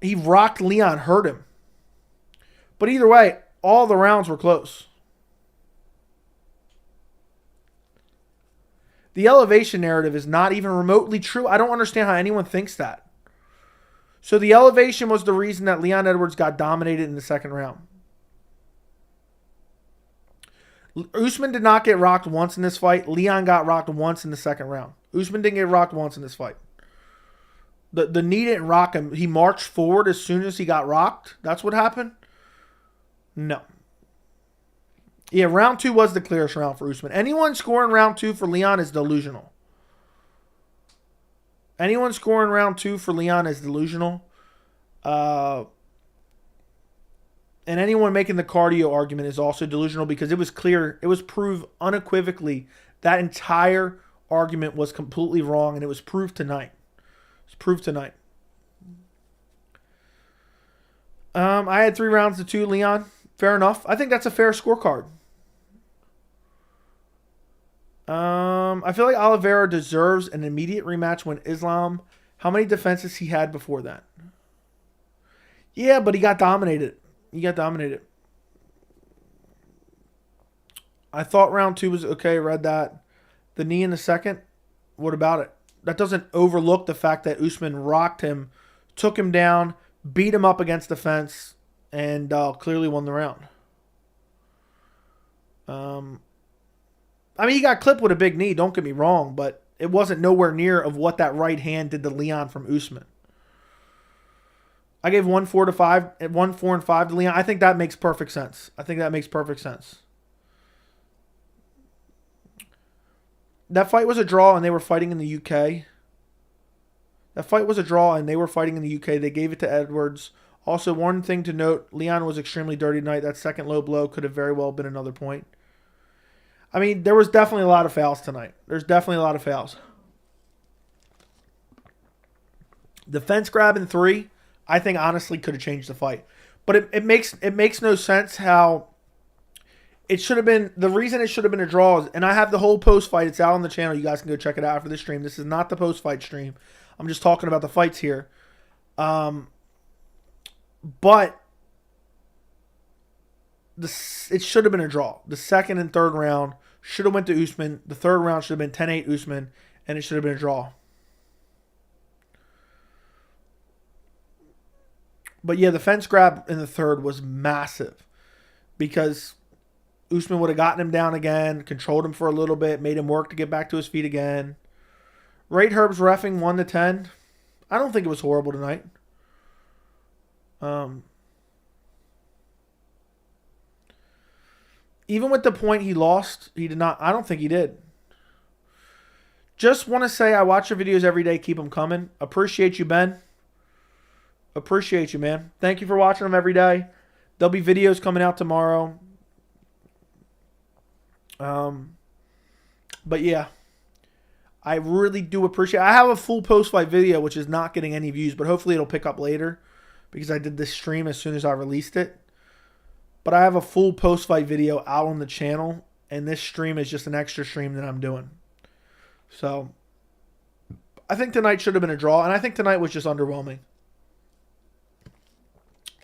He rocked Leon, hurt him. But either way, all the rounds were close. The elevation narrative is not even remotely true. I don't understand how anyone thinks that. So the elevation was the reason that Leon Edwards got dominated in the second round. Usman did not get rocked once in this fight. Leon got rocked once in the second round. Usman didn't get rocked once in this fight. The knee didn't rock him. He marched forward as soon as he got rocked. That's what happened? No. Yeah, round 2 was the clearest round for Usman. Anyone scoring round 2 for Leon is delusional. Anyone scoring round 2 for Leon is delusional. And anyone making the cardio argument is also delusional because it was clear, it was proved unequivocally that entire argument was completely wrong, and it was proved tonight. It's proved tonight. I had 3 rounds to 2, Leon. Fair enough. I think that's a fair scorecard. I feel like Oliveira deserves an immediate rematch when Islam. How many defenses he had before that? Yeah, but he got dominated. I thought round 2 was okay. Read that. The knee in the second. What about it? That doesn't overlook the fact that Usman rocked him, took him down, beat him up against the fence, and clearly won the round. He got clipped with a big knee, don't get me wrong, but it wasn't nowhere near of what that right hand did to Leon from Usman. I gave 1 4 to 5, 1 4 and 5 to Leon. I think that makes perfect sense. That fight was a draw, and they were fighting in the UK. They gave it to Edwards. Also, one thing to note, Leon was extremely dirty tonight. That second low blow could have very well been another point. There was definitely a lot of fouls tonight. The fence grab in 3, I think honestly could have changed the fight. But it makes no sense how it should have been. The reason it should have been a draw is, and I have the whole post fight. It's out on the channel. You guys can go check it out after the stream. This is not the post fight stream. I'm just talking about the fights here. But it should have been a draw. The second and third round should have went to Usman. The third round should have been 10-8 Usman, and it should have been a draw. But yeah, the fence grab in the third was massive because Usman would have gotten him down again, controlled him for a little bit, made him work to get back to his feet again. Rate Herb's reffing 1 to 10. I don't think it was horrible tonight. Even with the point he lost, he did not. I don't think he did. Just want to say I watch your videos every day. Keep them coming. Appreciate you, Ben. Appreciate you, man. Thank you for watching them every day. There'll be videos coming out tomorrow. But yeah, I really do appreciate. I have a full post-fight video, which is not getting any views, but hopefully it'll pick up later because I did this stream as soon as I released it. But I have a full post-fight video out on the channel, and this stream is just an extra stream that I'm doing. So I think tonight should have been a draw, and I think tonight was just underwhelming.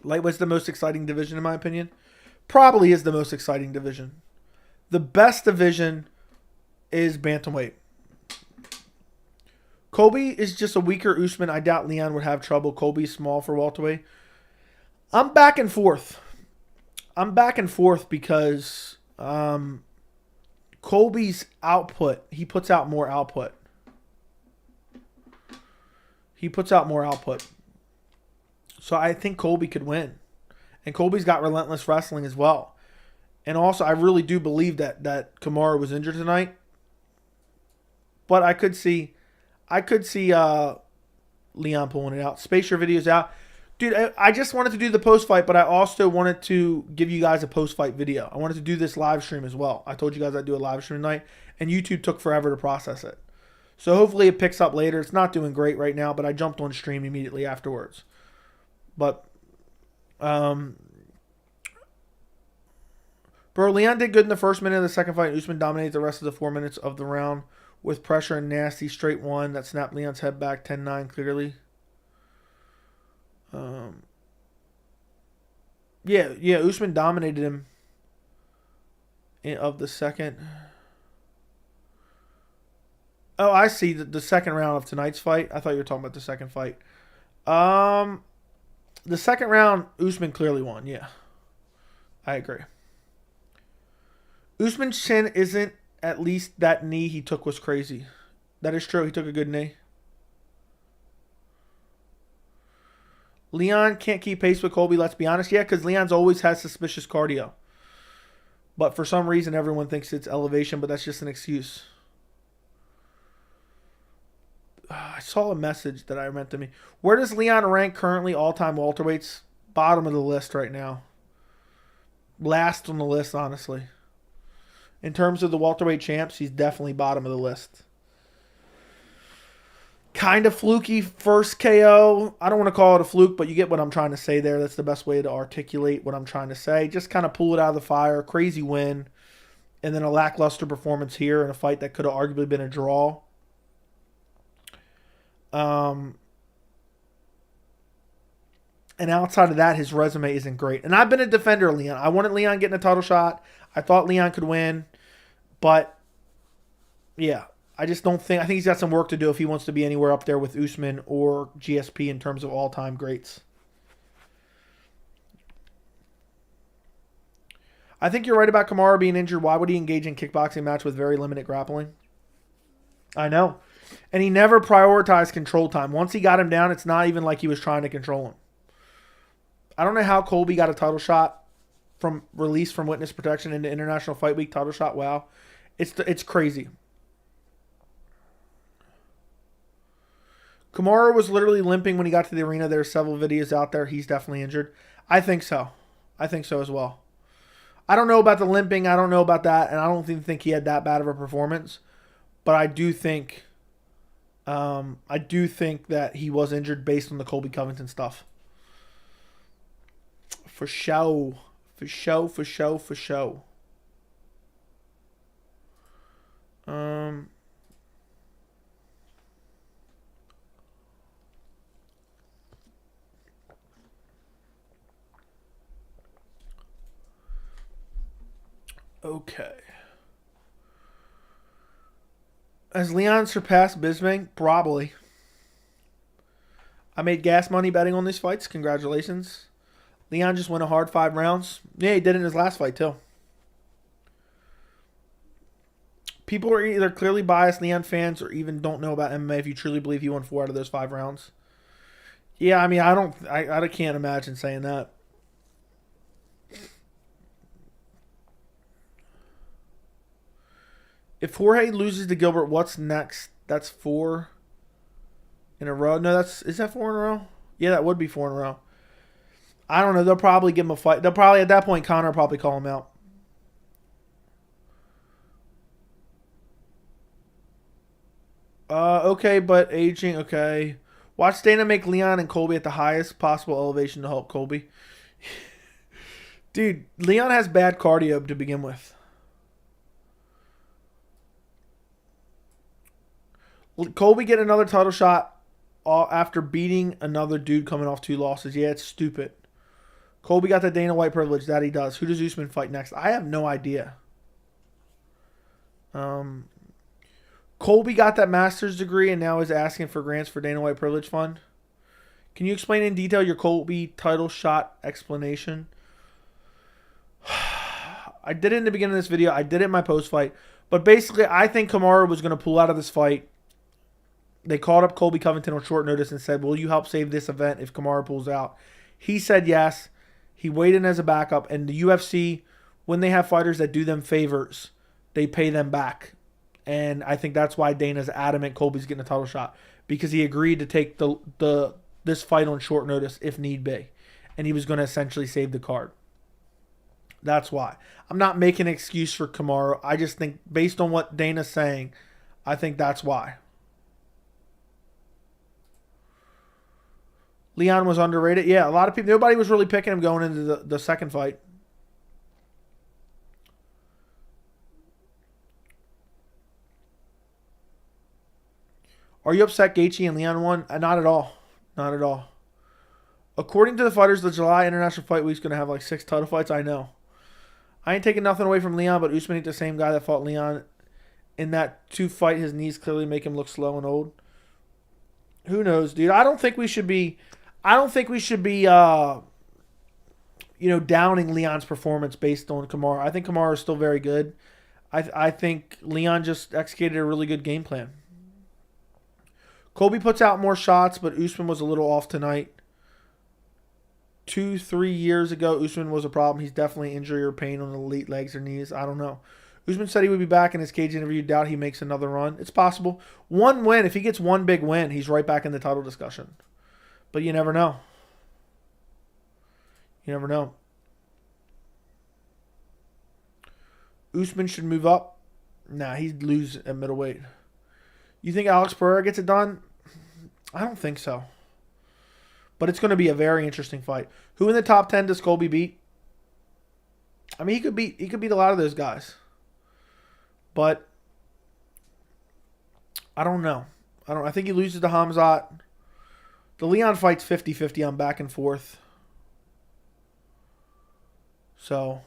Lightweight's the most exciting division, in my opinion. Probably is the most exciting division. The best division is bantamweight. Colby is just a weaker Usman. I doubt Leon would have trouble. Colby's small for welterweight. I'm back and forth. Because Colby's output, he puts out more output. So I think Colby could win. And Colby's got relentless wrestling as well. And also, I really do believe that Kamaru was injured tonight. But I could see Leon pulling it out. Space your videos out. Dude, I just wanted to do the post-fight, but I also wanted to give you guys a post-fight video. I wanted to do this live stream as well. I told you guys I'd do a live stream tonight, and YouTube took forever to process it. So hopefully it picks up later. It's not doing great right now, but I jumped on stream immediately afterwards. But, bro, Leon did good in the first minute of the second fight. Usman dominated the rest of the 4 minutes of the round with pressure and nasty straight one that snapped Leon's head back 10-9 clearly. Yeah, Usman dominated him of the second. Oh, I see the second round of tonight's fight. I thought you were talking about the second fight. The second round, Usman clearly won. Yeah, I agree. Usman's chin isn't, at least that knee he took was crazy. That is true. He took a good knee. Leon can't keep pace with Colby, let's be honest. Yeah, because Leon's always has suspicious cardio. But for some reason, everyone thinks it's elevation, but that's just an excuse. I saw a message that I meant to me. Where does Leon rank currently all-time welterweights? Bottom of the list right now. Last on the list, honestly. In terms of the welterweight champs, he's definitely bottom of the list. Kind of fluky first KO. I don't want to call it a fluke, but you get what I'm trying to say there. That's the best way to articulate what I'm trying to say. Just kind of pull it out of the fire. Crazy win. And then a lackluster performance here in a fight that could have arguably been a draw. And outside of that, his resume isn't great. And I've been a defender of Leon. I wanted Leon getting a title shot. I thought Leon could win. But, yeah, I just don't think... I think he's got some work to do if he wants to be anywhere up there with Usman or GSP in terms of all-time greats. I think you're right about Kamaru being injured. Why would he engage in kickboxing match with very limited grappling? I know. And he never prioritized control time. Once he got him down, it's not even like he was trying to control him. I don't know how Colby got a title shot from release from witness protection into International Fight Week title shot. Wow. It's crazy. Kamaru was literally limping when he got to the arena. There are several videos out there. He's definitely injured. I think so. I think so as well. I don't know about the limping. I don't know about that. And I don't even think he had that bad of a performance. But I do think that he was injured based on the Colby Covington stuff. For show. For show, for show, for show. Okay. Has Leon surpassed Bisping? Probably. I made gas money betting on these fights. Congratulations. Leon just went a hard 5 rounds. Yeah, he did it in his last fight, too. People are either clearly biased Leon fans or even don't know about MMA if you truly believe he won 4 out of those 5 rounds. Yeah, I mean, I can't imagine saying that. If Jorge loses to Gilbert, what's next? That's 4 in a row. No, is that 4 in a row? Yeah, that would be 4 in a row. I don't know. They'll probably give him a fight. They'll probably, at that point, Conor will probably call him out. Okay, but aging, okay. Watch Dana make Leon and Colby at the highest possible elevation to help Colby. Dude, Leon has bad cardio to begin with. Colby get another title shot after beating another dude coming off 2 losses. Yeah, it's stupid. Colby got the Dana White privilege. That he does. Who does Usman fight next? I have no idea. Colby got that master's degree and now is asking for grants for Dana White Privilege Fund. Can you explain in detail your Colby title shot explanation? I did it in the beginning of this video. I did it in my post-fight. But basically, I think Kamaru was going to pull out of this fight. They called up Colby Covington on short notice and said, will you help save this event if Kamaru pulls out? He said yes. He weighed in as a backup. And the UFC, when they have fighters that do them favors, they pay them back. And I think that's why Dana's adamant Colby's getting a title shot. because he agreed to take this fight on short notice if need be, and he was going to essentially save the card. That's why. I'm not making an excuse for Kamaru. I just think based on what Dana's saying, I think that's why. Leon was underrated. Yeah, a lot of people. Nobody was really picking him going into the second fight. Are you upset Gaethje and Leon won? Not at all. Not at all. According to the fighters, the July International Fight Week's going to have like 6 title fights. I know. I ain't taking nothing away from Leon, but Usman ain't the same guy that fought Leon in that 2 fight. His knees clearly make him look slow and old. Who knows, dude? I don't think we should be downing Leon's performance based on Kamaru. I think Kamaru is still very good. I think Leon just executed a really good game plan. Colby puts out more shots, but Usman was a little off tonight. 2-3 years ago, Usman was a problem. He's definitely injury or pain on the elite legs or knees. I don't know. Usman said he would be back in his cage interview. Doubt he makes another run. It's possible. One win, if he gets one big win, he's right back in the title discussion. But you never know. You never know. Usman should move up. Nah, he'd lose at middleweight. You think Alex Pereira gets it done? I don't think so. But it's going to be a very interesting fight. Who in the top 10 does Colby beat? I mean, he could beat a lot of those guys. But I don't know. I think he loses to Hamzat. The Leon fight's 50-50 on back and forth. So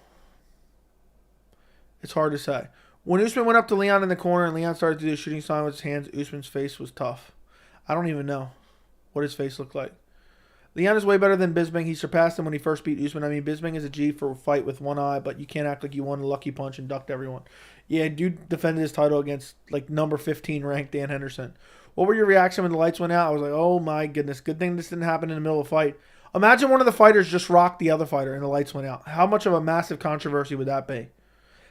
it's hard to say. When Usman went up to Leon in the corner and Leon started to do a shooting sign with his hands, Usman's face was tough. I don't even know what his face looked like. Leon is way better than Bisping. He surpassed him when he first beat Usman. I mean, Bisping is a G for a fight with one eye, but you can't act like you won a lucky punch and ducked everyone. Yeah, dude defended his title against like number 15 ranked Dan Henderson. What were your reaction when the lights went out? I was like, oh my goodness. Good thing this didn't happen in the middle of a fight. Imagine one of the fighters just rocked the other fighter and the lights went out. How much of a massive controversy would that be?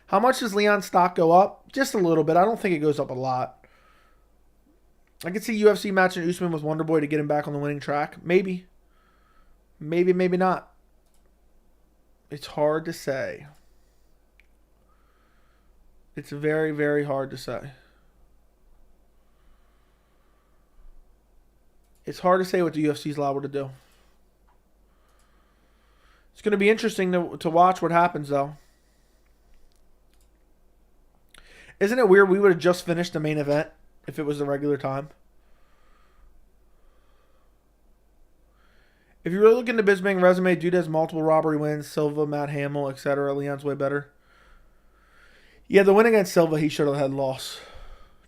How much does Leon's stock go up? Just a little bit. I don't think it goes up a lot. I could see UFC matching Usman with Wonderboy to get him back on the winning track. Maybe. Maybe, maybe not. It's hard to say. It's very, very hard to say. It's hard to say what the UFC's liable to do. It's going to be interesting to watch what happens, though. Isn't it weird we would have just finished the main event if it was the regular time? If you really look into Bisping's resume, dude has multiple robbery wins. Silva, Matt Hamill, etc. Leon's way better. Yeah, the win against Silva, he should have had loss.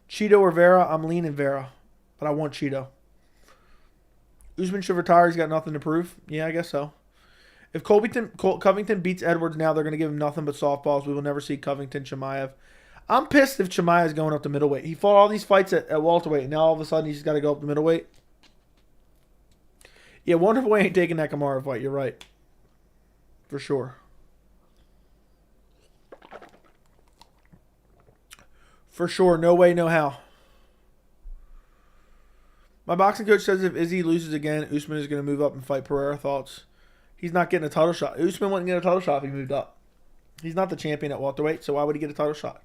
Cheeto or Vera? I'm leaning Vera, but I want Cheeto. Usman should retire. He's got nothing to prove. Yeah, I guess so. If Covington beats Edwards now, they're going to give him nothing but softballs. We will never see Covington, Chimaev. I'm pissed if Chimaev is going up to middleweight. He fought all these fights at welterweight, and now all of a sudden he's got to go up to middleweight. Yeah, Wonderboy ain't taking that Kamaru fight. You're right. For sure. For sure. No way, no how. My boxing coach says if Izzy loses again, Usman is going to move up and fight Pereira. Thoughts? He's not getting a title shot. Usman wouldn't get a title shot if he moved up. He's not the champion at welterweight, so why would he get a title shot?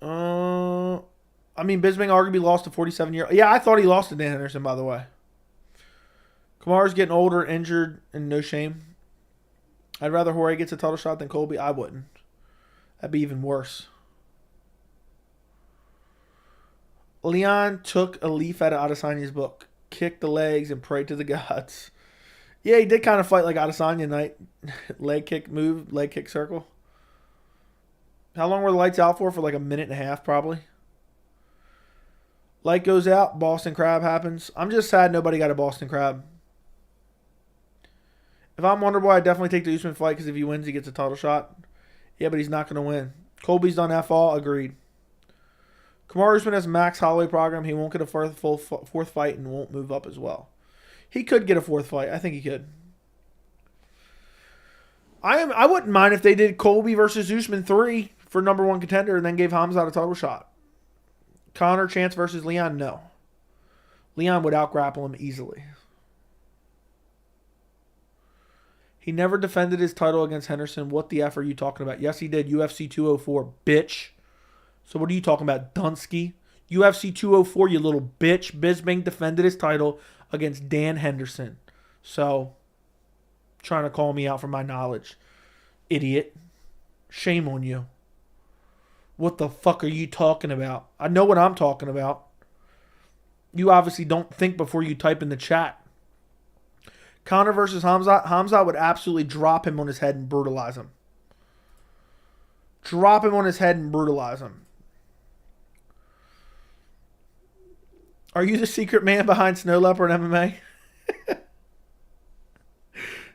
I mean, Bisping arguably lost to 47-year-old. Yeah, I thought he lost to Dan Henderson, by the way. Kamaru's getting older, injured, and no shame. I'd rather Jorge gets a title shot than Colby. I wouldn't. That'd be even worse. Leon took a leaf out of Adesanya's book, kicked the legs, and prayed to the gods. Yeah, he did kind of fight like Adesanya night. Leg kick move, leg kick circle. How long were the lights out for? For like a minute and a half, probably. Light goes out, Boston Crab happens. I'm just sad nobody got a Boston Crab. If I'm Wonderboy, I'd definitely take the Usman fight because if he wins, he gets a title shot. Yeah, but he's not going to win. Colby's done F all. Agreed. Kamaru Usman has Max Holloway program. He won't get a fourth fight and won't move up as well. He could get a fourth fight. I think he could. I wouldn't mind if they did Colby versus Usman 3 for #1 contender and then gave Khamzat a title shot. Conor Chance versus Leon, no. Leon would out-grapple him easily. He never defended his title against Henderson. What the F are you talking about? Yes, he did. UFC 204, bitch. So what are you talking about, Dunsky? UFC 204, you little bitch. Bisping defended his title against Dan Henderson. So, trying to call me out for my knowledge. Idiot. Shame on you. What the fuck are you talking about? I know what I'm talking about. You obviously don't think before you type in the chat. Conor versus Khamzat. Khamzat would absolutely drop him on his head and brutalize him. Drop him on his head and brutalize him. Are you the secret man behind Snow Leopard MMA?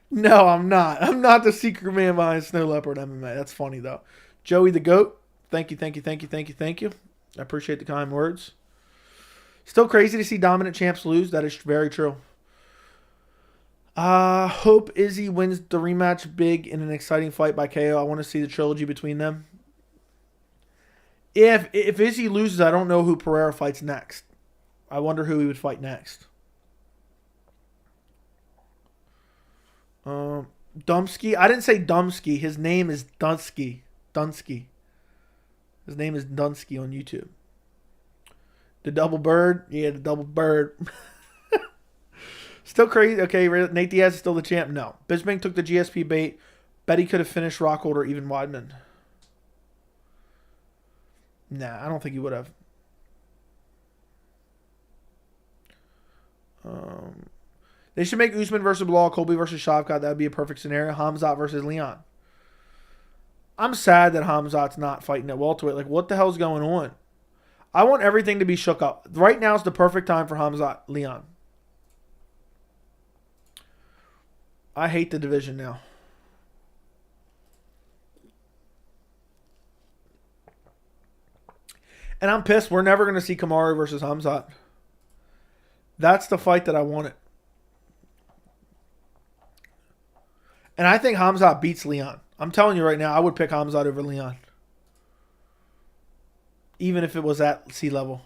No, I'm not. I'm not the secret man behind Snow Leopard MMA. That's funny, though. Joey the GOAT. Thank you, thank you, thank you, thank you, thank you. I appreciate the kind words. Still crazy to see dominant champs lose. That is very true. Hope Izzy wins the rematch big in an exciting fight by KO. I want to see the trilogy between them. If Izzy loses, I don't know who Pereira fights next. I wonder who he would fight next. Dumsky. I didn't say Dumsky. His name is Dunsky. Dunsky. His name is Dunsky on YouTube. The double bird? Yeah, the double bird. Still crazy. Okay, Nate Diaz is still the champ? No. Bisping took the GSP bait. Bet he could have finished Rockhold or even Weidman. Nah, I don't think he would have. They should make Usman versus Bilal, Colby versus Shavkat. That would be a perfect scenario. Khamzat versus Leon. I'm sad that Khamzat's not fighting at welterweight. Like, what the hell's going on? I want everything to be shook up. Right now is the perfect time for Khamzat Leon. I hate the division now. And I'm pissed. We're never going to see Kamaru versus Khamzat. That's the fight that I wanted. And I think Khamzat beats Leon. I'm telling you right now, I would pick Khamzat over Leon. Even if it was at sea level.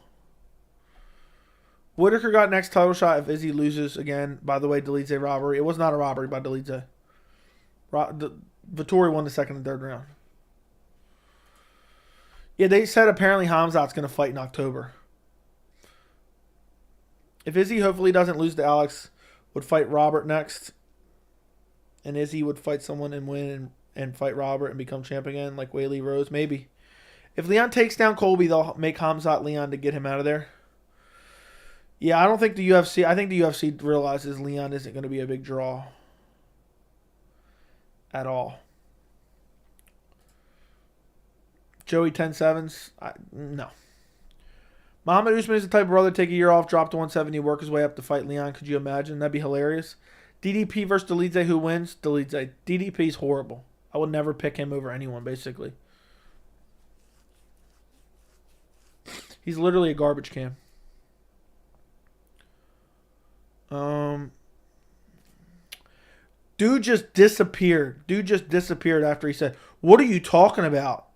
Whitaker got next title shot if Izzy loses again. By the way, Dolidze robbery. It was not a robbery by Dolidze. Vettori won the second and third round. Yeah, they said apparently Khamzat's going to fight in October. If Izzy hopefully doesn't lose to Alex, would fight Robert next. And Izzy would fight someone and win and fight Robert and become champ again, like Whaley Rose. Maybe. If Leon takes down Colby, they'll make Khamzat Leon to get him out of there. Yeah, I don't think the UFC... I think the UFC realizes Leon isn't going to be a big draw. At all. Joey 10-7s? No. Muhammad Usman is the type of brother to take a year off, drop to 170, work his way up to fight Leon. Could you imagine? That'd be hilarious. DDP versus Dolidze, who wins? Dolidze. DDP's horrible. I would never pick him over anyone, basically. He's literally a garbage can. Dude just disappeared. Dude just disappeared after he said, "What are you talking about?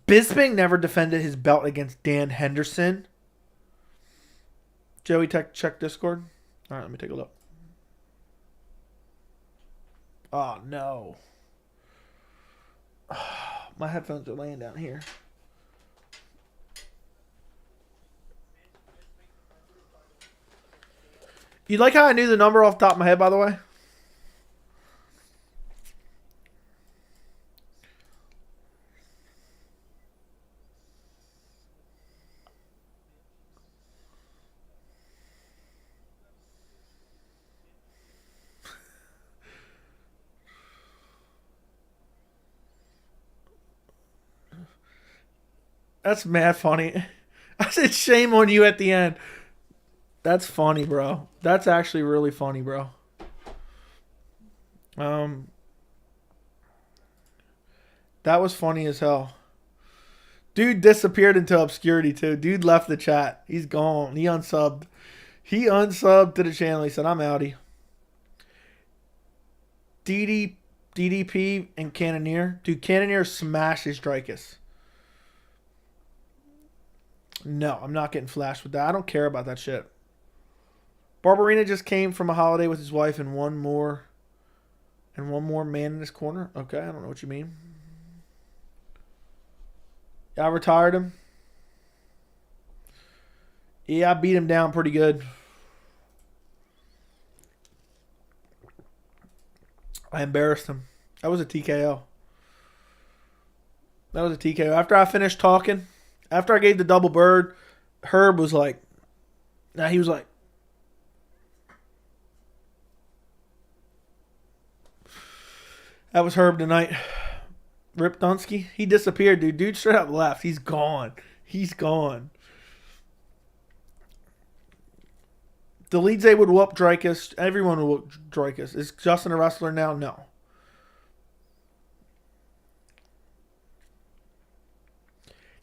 Bisping never defended his belt against Dan Henderson." Joey, check Discord. All right, let me take a look. Oh, no. My headphones are laying down here. You like how I knew the number off the top of my head, by the way? That's mad funny. I said shame on you at the end. That's funny, bro. That's actually really funny, bro. That was funny as hell. Dude disappeared into obscurity too. Dude left the chat. He's gone. He unsubbed. He unsubbed to the channel. He said, "I'm outie." DDP and Cannonier. Dude, Cannonier smashes Dricus. No, I'm not getting flashed with that. I don't care about that shit. Barberina just came from a holiday with his wife and one more man in his corner. Okay, I don't know what you mean. I retired him. Yeah, I beat him down pretty good. I embarrassed him. That was a TKO. That was a TKO. After I finished talking, after I gave the double bird, Herb was like, he was like, that was Herb tonight. Rip Dunsky. He disappeared, dude. Dude straight up left. He's gone. He's gone. Delidze would whoop Dricus. Everyone would whoop Dricus. Is Justin a wrestler now? No.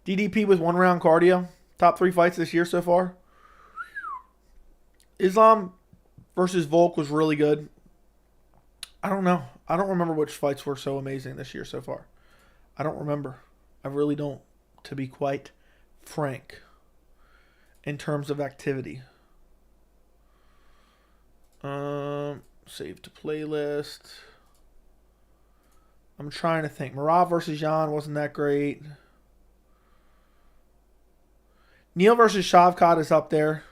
DDP with 1 round cardio. Top 3 fights this year so far. Islam versus Volk was really good. I don't know. I don't remember which fights were so amazing this year so far. I don't remember. I really don't, to be quite frank, in terms of activity. Save to playlist. I'm trying to think. Marav versus Jan wasn't that great. Neal versus Shavkat is up there.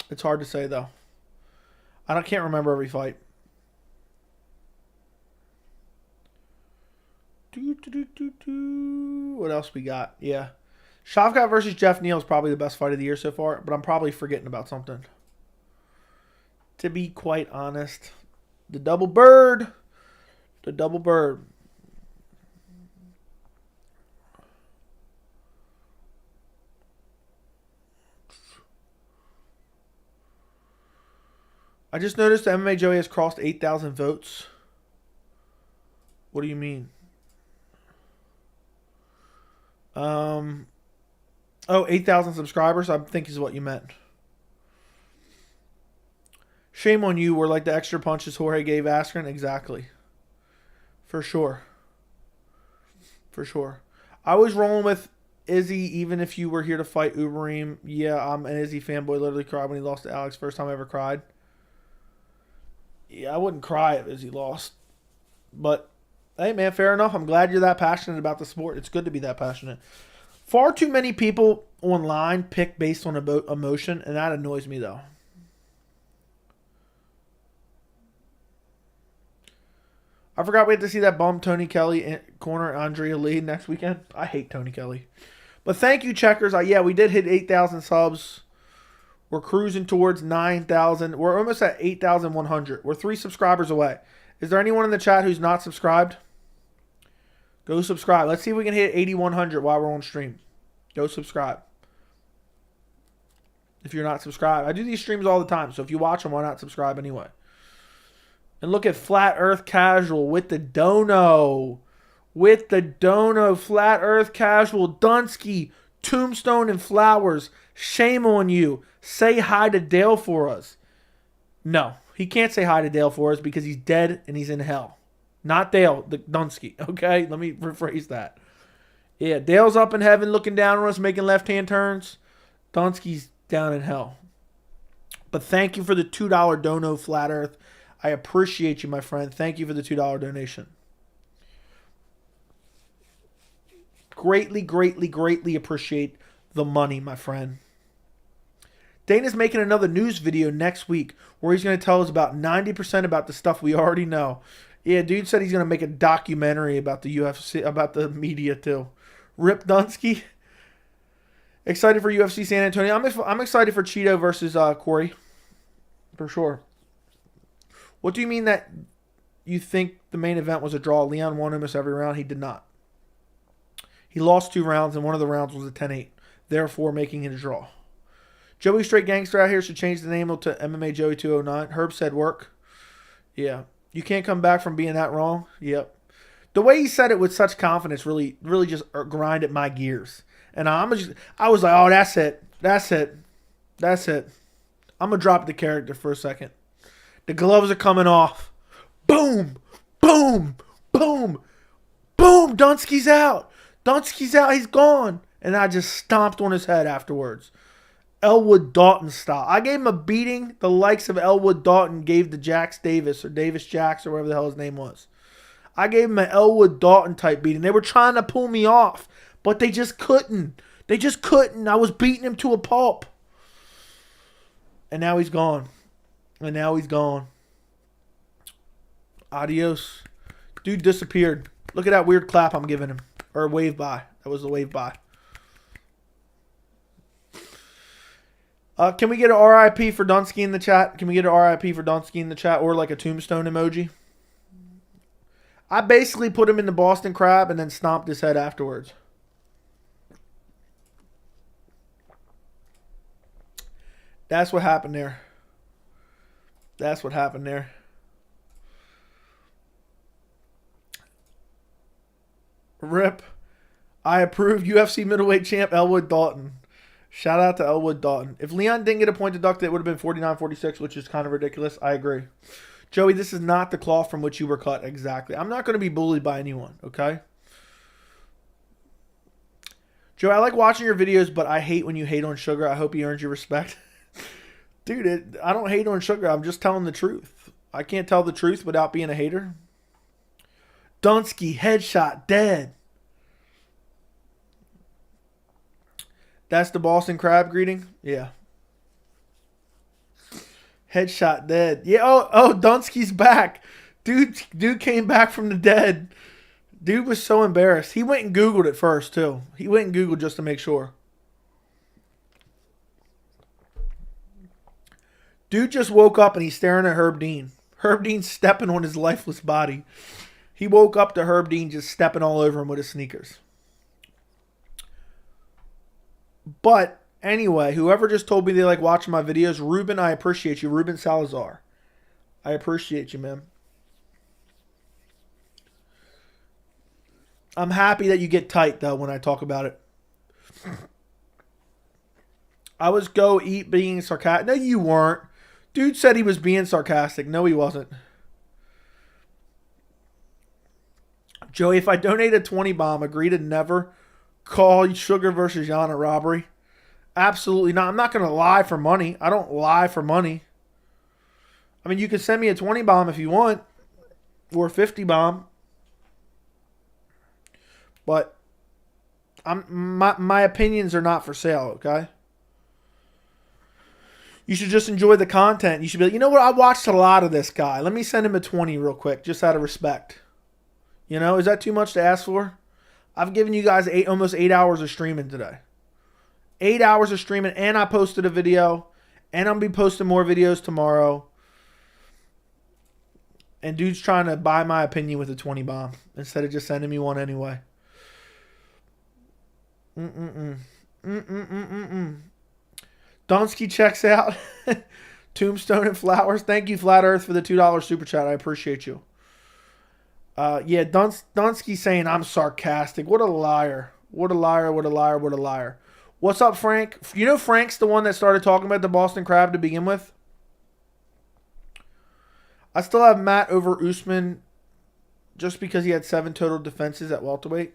It's hard to say, though. Can't remember every fight. What else we got? Yeah. Shavkat versus Jeff Neal is probably the best fight of the year so far, but I'm probably forgetting about something. To be quite honest. The double bird. The double bird. I just noticed the MMA Joey has crossed 8,000 votes. What do you mean? 8,000 subscribers, I think is what you meant. Shame on you. We're like the extra punches Jorge gave Askren. Exactly. For sure. For sure. I was rolling with Izzy, even if you were here to fight Uberim. Yeah, I'm an Izzy fanboy. Literally cried when he lost to Alex. First time I ever cried. Yeah, I wouldn't cry if Izzy lost. But, hey, man, fair enough. I'm glad you're that passionate about the sport. It's good to be that passionate. Far too many people online pick based on emotion, and that annoys me, though. I forgot we had to see that bum Tony Kelly corner Andrea Lee next weekend. I hate Tony Kelly. But thank you, checkers. Yeah, we did hit 8,000 subs. We're cruising towards 9,000. We're almost at 8,100. We're 3 subscribers away. Is there anyone in the chat who's not subscribed? Go subscribe. Let's see if we can hit 8,100 while we're on stream. Go subscribe. If you're not subscribed. I do these streams all the time, so if you watch them, why not subscribe anyway? And look at Flat Earth Casual with the dono. With the dono. Flat Earth Casual. Dunsky. Tombstone and Flowers. Shame on you. Say hi to Dale for us. No. He can't say hi to Dale for us because he's dead and he's in hell. Not Dale. The Dunsky. Okay? Let me rephrase that. Yeah. Dale's up in heaven looking down on us making left-hand turns. Dunsky's down in hell. But thank you for the $2 dono, Flat Earth. I appreciate you, my friend. Thank you for the $2 donation. Greatly, greatly, greatly appreciate the money, my friend. Dana's making another news video next week where he's going to tell us about 90% about the stuff we already know. Yeah, dude said he's going to make a documentary about the UFC, about the media too. Rip Dunsky. Excited for UFC San Antonio. I'm excited for Cheeto versus Corey. For sure. What do you mean that you think the main event was a draw? Leon won almost every round. He did not. He lost 2 rounds, and one of the rounds was a 10-8, therefore making it a draw. Joey Straight Gangster out here should change the name to MMA Joey 209. Herb said work. Yeah. You can't come back from being that wrong. Yep. The way he said it with such confidence really just grinded my gears. And I was like, oh, that's it. That's it. That's it. I'm going to drop the character for a second. The gloves are coming off. Boom, boom, boom, boom. Dunsky's out. Dunsky's out. He's gone. And I just stomped on his head afterwards. Elwood Dalton style. I gave him a beating the likes of Elwood Dalton gave to Jax Davis or Davis Jax or whatever the hell his name was. I gave him an Elwood Dalton type beating. They were trying to pull me off, but they just couldn't. They just couldn't. I was beating him to a pulp. And now he's gone. And now he's gone. Adios. Dude disappeared. Look at that weird clap I'm giving him. Or wave by. That was the wave by. Can we get an RIP for Dunsky in the chat? Can we get an RIP for Dunsky in the chat? Or like a tombstone emoji? I basically put him in the Boston Crab and then stomped his head afterwards. That's what happened there. That's what happened there. Rip. I approve UFC middleweight champ Elwood Dalton. Shout out to Elwood Dalton. If Leon didn't get a point deducted, it would have been 49-46, which is kind of ridiculous. I agree. Joey, this is not the cloth from which you were cut. Exactly. I'm not going to be bullied by anyone, okay? Joey, I like watching your videos, but I hate when you hate on Sugar. I hope he earns your respect. Dude, I don't hate on Sugar. I'm just telling the truth. I can't tell the truth without being a hater. Dunsky, headshot, dead. That's the Boston Crab greeting? Yeah. Headshot, dead. Yeah, oh, Dunsky's back. Dude came back from the dead. Dude was so embarrassed. He went and Googled it first, too. He went and Googled just to make sure. Dude just woke up and he's staring at Herb Dean. Herb Dean's stepping on his lifeless body. He woke up to Herb Dean just stepping all over him with his sneakers. But anyway, whoever just told me they like watching my videos, Ruben, I appreciate you. Ruben Salazar. I appreciate you, man. I'm happy that you get tight, though, when I talk about it. I was being sarcastic. No, you weren't. Dude said he was being sarcastic. No, he wasn't. Joey, if I donate a 20 bomb, agree to never call Sugar versus Jan a robbery? Absolutely not. I'm not going to lie for money. I don't lie for money. I mean, you can send me a 20 bomb if you want. Or a 50 bomb. But my opinions are not for sale, okay? You should just enjoy the content. You should be like, you know what? I watched a lot of this guy. Let me send him a 20 real quick, just out of respect. You know, is that too much to ask for? I've given you guys almost 8 hours of streaming today. 8 hours of streaming, and I posted a video, and I'm going to be posting more videos tomorrow. And dude's trying to buy my opinion with a 20 bomb instead of just sending me one anyway. Donsky checks out. Tombstone and Flowers. Thank you, Flat Earth, for the $2 super chat. I appreciate you. Yeah, Donsky saying I'm sarcastic. What a liar. What a liar, what a liar, what a liar. What's up, Frank? You know Frank's the one that started talking about the Boston Crab to begin with? I still have Matt over Usman just because he had 7 total defenses at welterweight.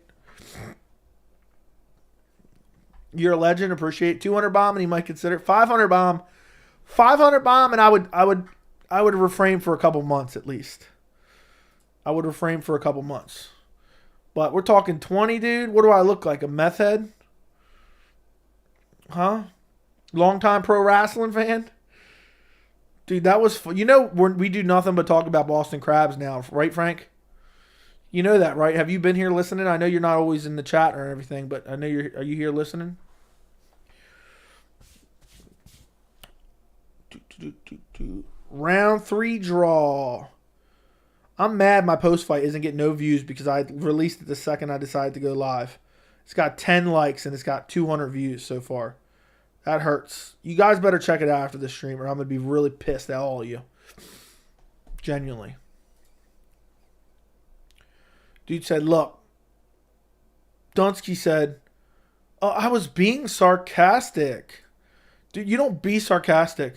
You're a legend. Appreciate it. 200 bomb, and he might consider it. 500 bomb. 500 bomb, and I would refrain for a couple months at least. I would refrain for a couple months. But we're talking 20, dude. What do I look like? A meth head? Huh? Longtime pro wrestling fan? Dude, that was fun. You know, we do nothing but talk about Boston Crabs now, right, Frank? You know that, right? Have you been here listening? I know you're not always in the chat or everything, but I know are you here listening? Round 3 draw. I'm mad my post fight isn't getting no views because I released it the second I decided to go live. It's got 10 likes and it's got 200 views so far. That hurts. You guys better check it out after the stream or I'm going to be really pissed at all of you. Genuinely. Dude said, look. Dunsky said, oh, I was being sarcastic. Dude, you don't be sarcastic.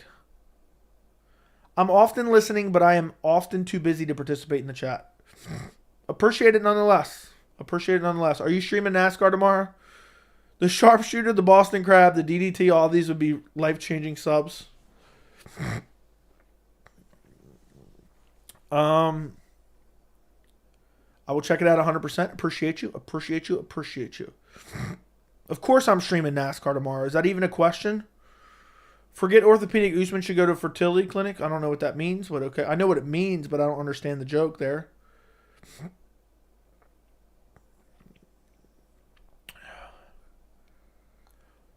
I'm often listening, but I am often too busy to participate in the chat. Appreciate it nonetheless. Appreciate it nonetheless. Are you streaming NASCAR tomorrow? The Sharpshooter, the Boston Crab, the DDT, all these would be life-changing subs. I will check it out 100%. Appreciate you. Appreciate you. Appreciate you. Of course I'm streaming NASCAR tomorrow. Is that even a question? Forget orthopedic. Usman should go to fertility clinic. I don't know what that means, but okay. I know what it means, but I don't understand the joke there.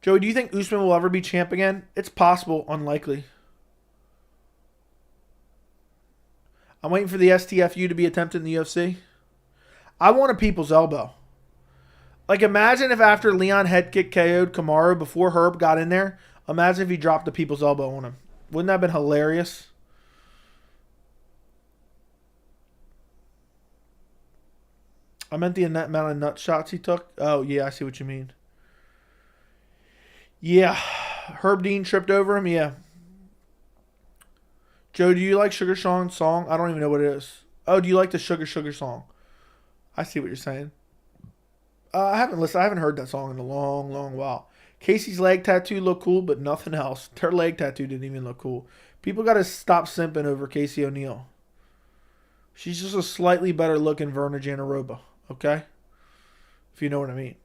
Joey, do you think Usman will ever be champ again? It's possible, unlikely. I'm waiting for the STFU to be attempted in the UFC. I want a people's elbow. Like, imagine if after Leon head kick KO'd Kamaru before Herb got in there, imagine if he dropped the people's elbow on him. Wouldn't that have been hilarious? I meant the amount of nut shots he took. Oh, yeah, I see what you mean. Yeah. Herb Dean tripped over him? Yeah. Joe, do you like Sugar Sean's song? I don't even know what it is. Oh, do you like the Sugar Sugar song? I see what you're saying. I haven't listened. I haven't heard that song in a long, long while. Casey's leg tattoo looked cool, but nothing else. Her leg tattoo didn't even look cool. People got to stop simping over Casey O'Neill. She's just a slightly better looking Verna Janaroba, okay? If you know what I mean.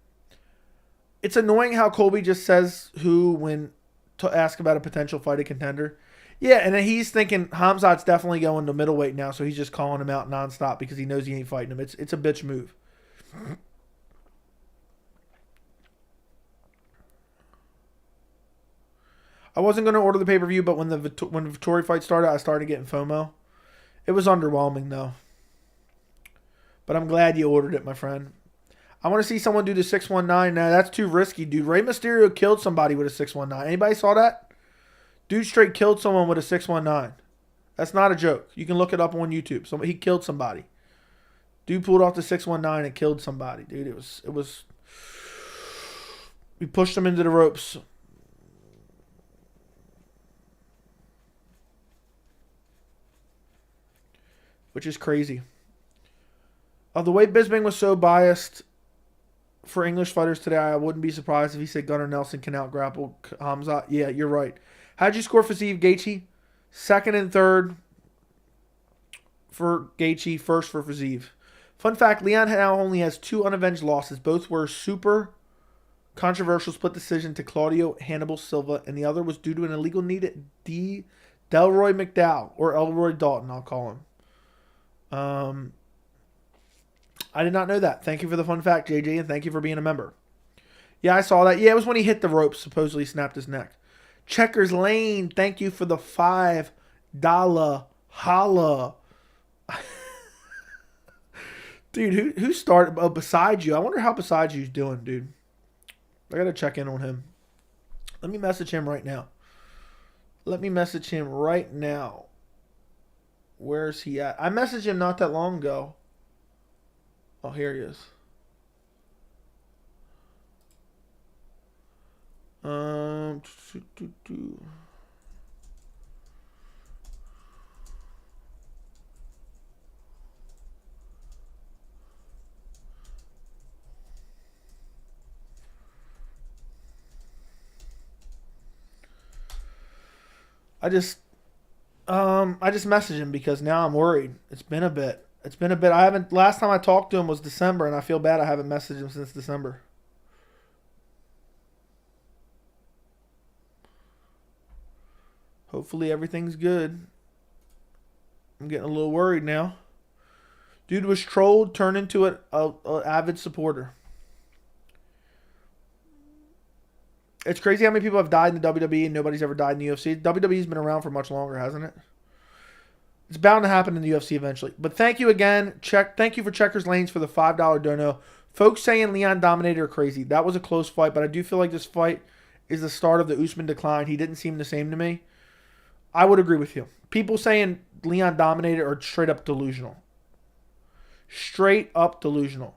It's annoying how Colby just says who when to ask about a potential fight a contender. Yeah, and then he's thinking Hamzat's definitely going to middleweight now, so he's just calling him out nonstop because he knows he ain't fighting him. It's a bitch move. I wasn't going to order the pay-per-view, but when the Vettori fight started, I started getting FOMO. It was underwhelming, though. But I'm glad you ordered it, my friend. I want to see someone do the 619. Nah, that's too risky, dude. Rey Mysterio killed somebody with a 619. Anybody saw that? Dude straight killed someone with a 619. That's not a joke. You can look it up on YouTube. He killed somebody. Dude pulled off the 619 and killed somebody, dude. It was. We pushed him into the ropes. Which is crazy. The way Bisping was so biased for English fighters today, I wouldn't be surprised if he said Gunnar Nelson can out-grapple Hamzat. Yeah, you're right. How'd you score Fiziev, Gaethje? Second and third for Gaethje, first for Fiziev. Fun fact, Leon now only has 2 unavenged losses. Both were super controversial split decision to Claudio Hannibal Silva, and the other was due to an illegal knee to Delroy McDowell, or Elroy Dalton, I'll call him. I did not know that. Thank you for the fun fact, JJ, and thank you for being a member. Yeah, I saw that. Yeah, it was when he hit the ropes, supposedly snapped his neck. Checkers Lane, thank you for the $5 holla. Dude, who started beside you? I wonder how beside you's doing, dude. I gotta check in on him. Let me message him right now. Where's he at? I messaged him not that long ago. Oh, here he is. I just messaged him because now I'm worried. It's been a bit. Last time I talked to him was December, and I feel bad I haven't messaged him since December. Hopefully everything's good. I'm getting a little worried now. Dude was trolled, turned into an avid supporter. It's crazy how many people have died in the WWE and nobody's ever died in the UFC. WWE's been around for much longer, hasn't it? It's bound to happen in the UFC eventually. But thank you again. Thank you for Checkers Lanes for the $5 dono. Folks saying Leon dominated are crazy. That was a close fight, but I do feel like this fight is the start of the Usman decline. He didn't seem the same to me. I would agree with you. People saying Leon dominated are straight up delusional. Straight up delusional.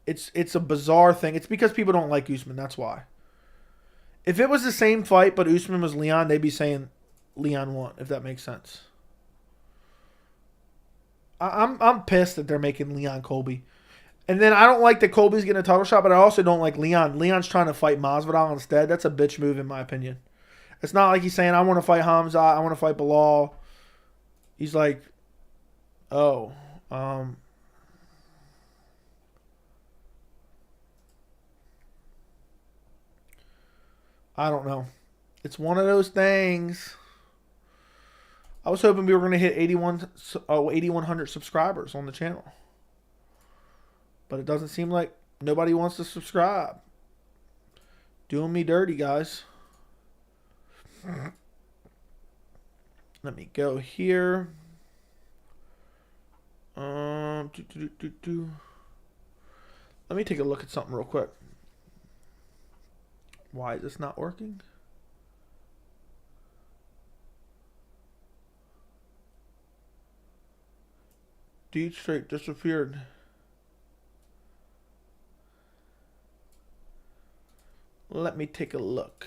It's a bizarre thing. It's because people don't like Usman. That's why. If it was the same fight, but Usman was Leon, they'd be saying Leon won, if that makes sense. I'm pissed that they're making Leon Colby. And then I don't like that Colby's getting a title shot, but I also don't like Leon. Leon's trying to fight Masvidal instead. That's a bitch move, in my opinion. It's not like he's saying, I want to fight Hamza, I want to fight Bilal. He's like, oh, I don't know. It's one of those things. I was hoping we were going to hit 8,100 subscribers on the channel. But it doesn't seem like nobody wants to subscribe. Doing me dirty, guys. Let me go here. Let me take a look at something real quick. Why is this not working? Dude straight disappeared. Let me take a look.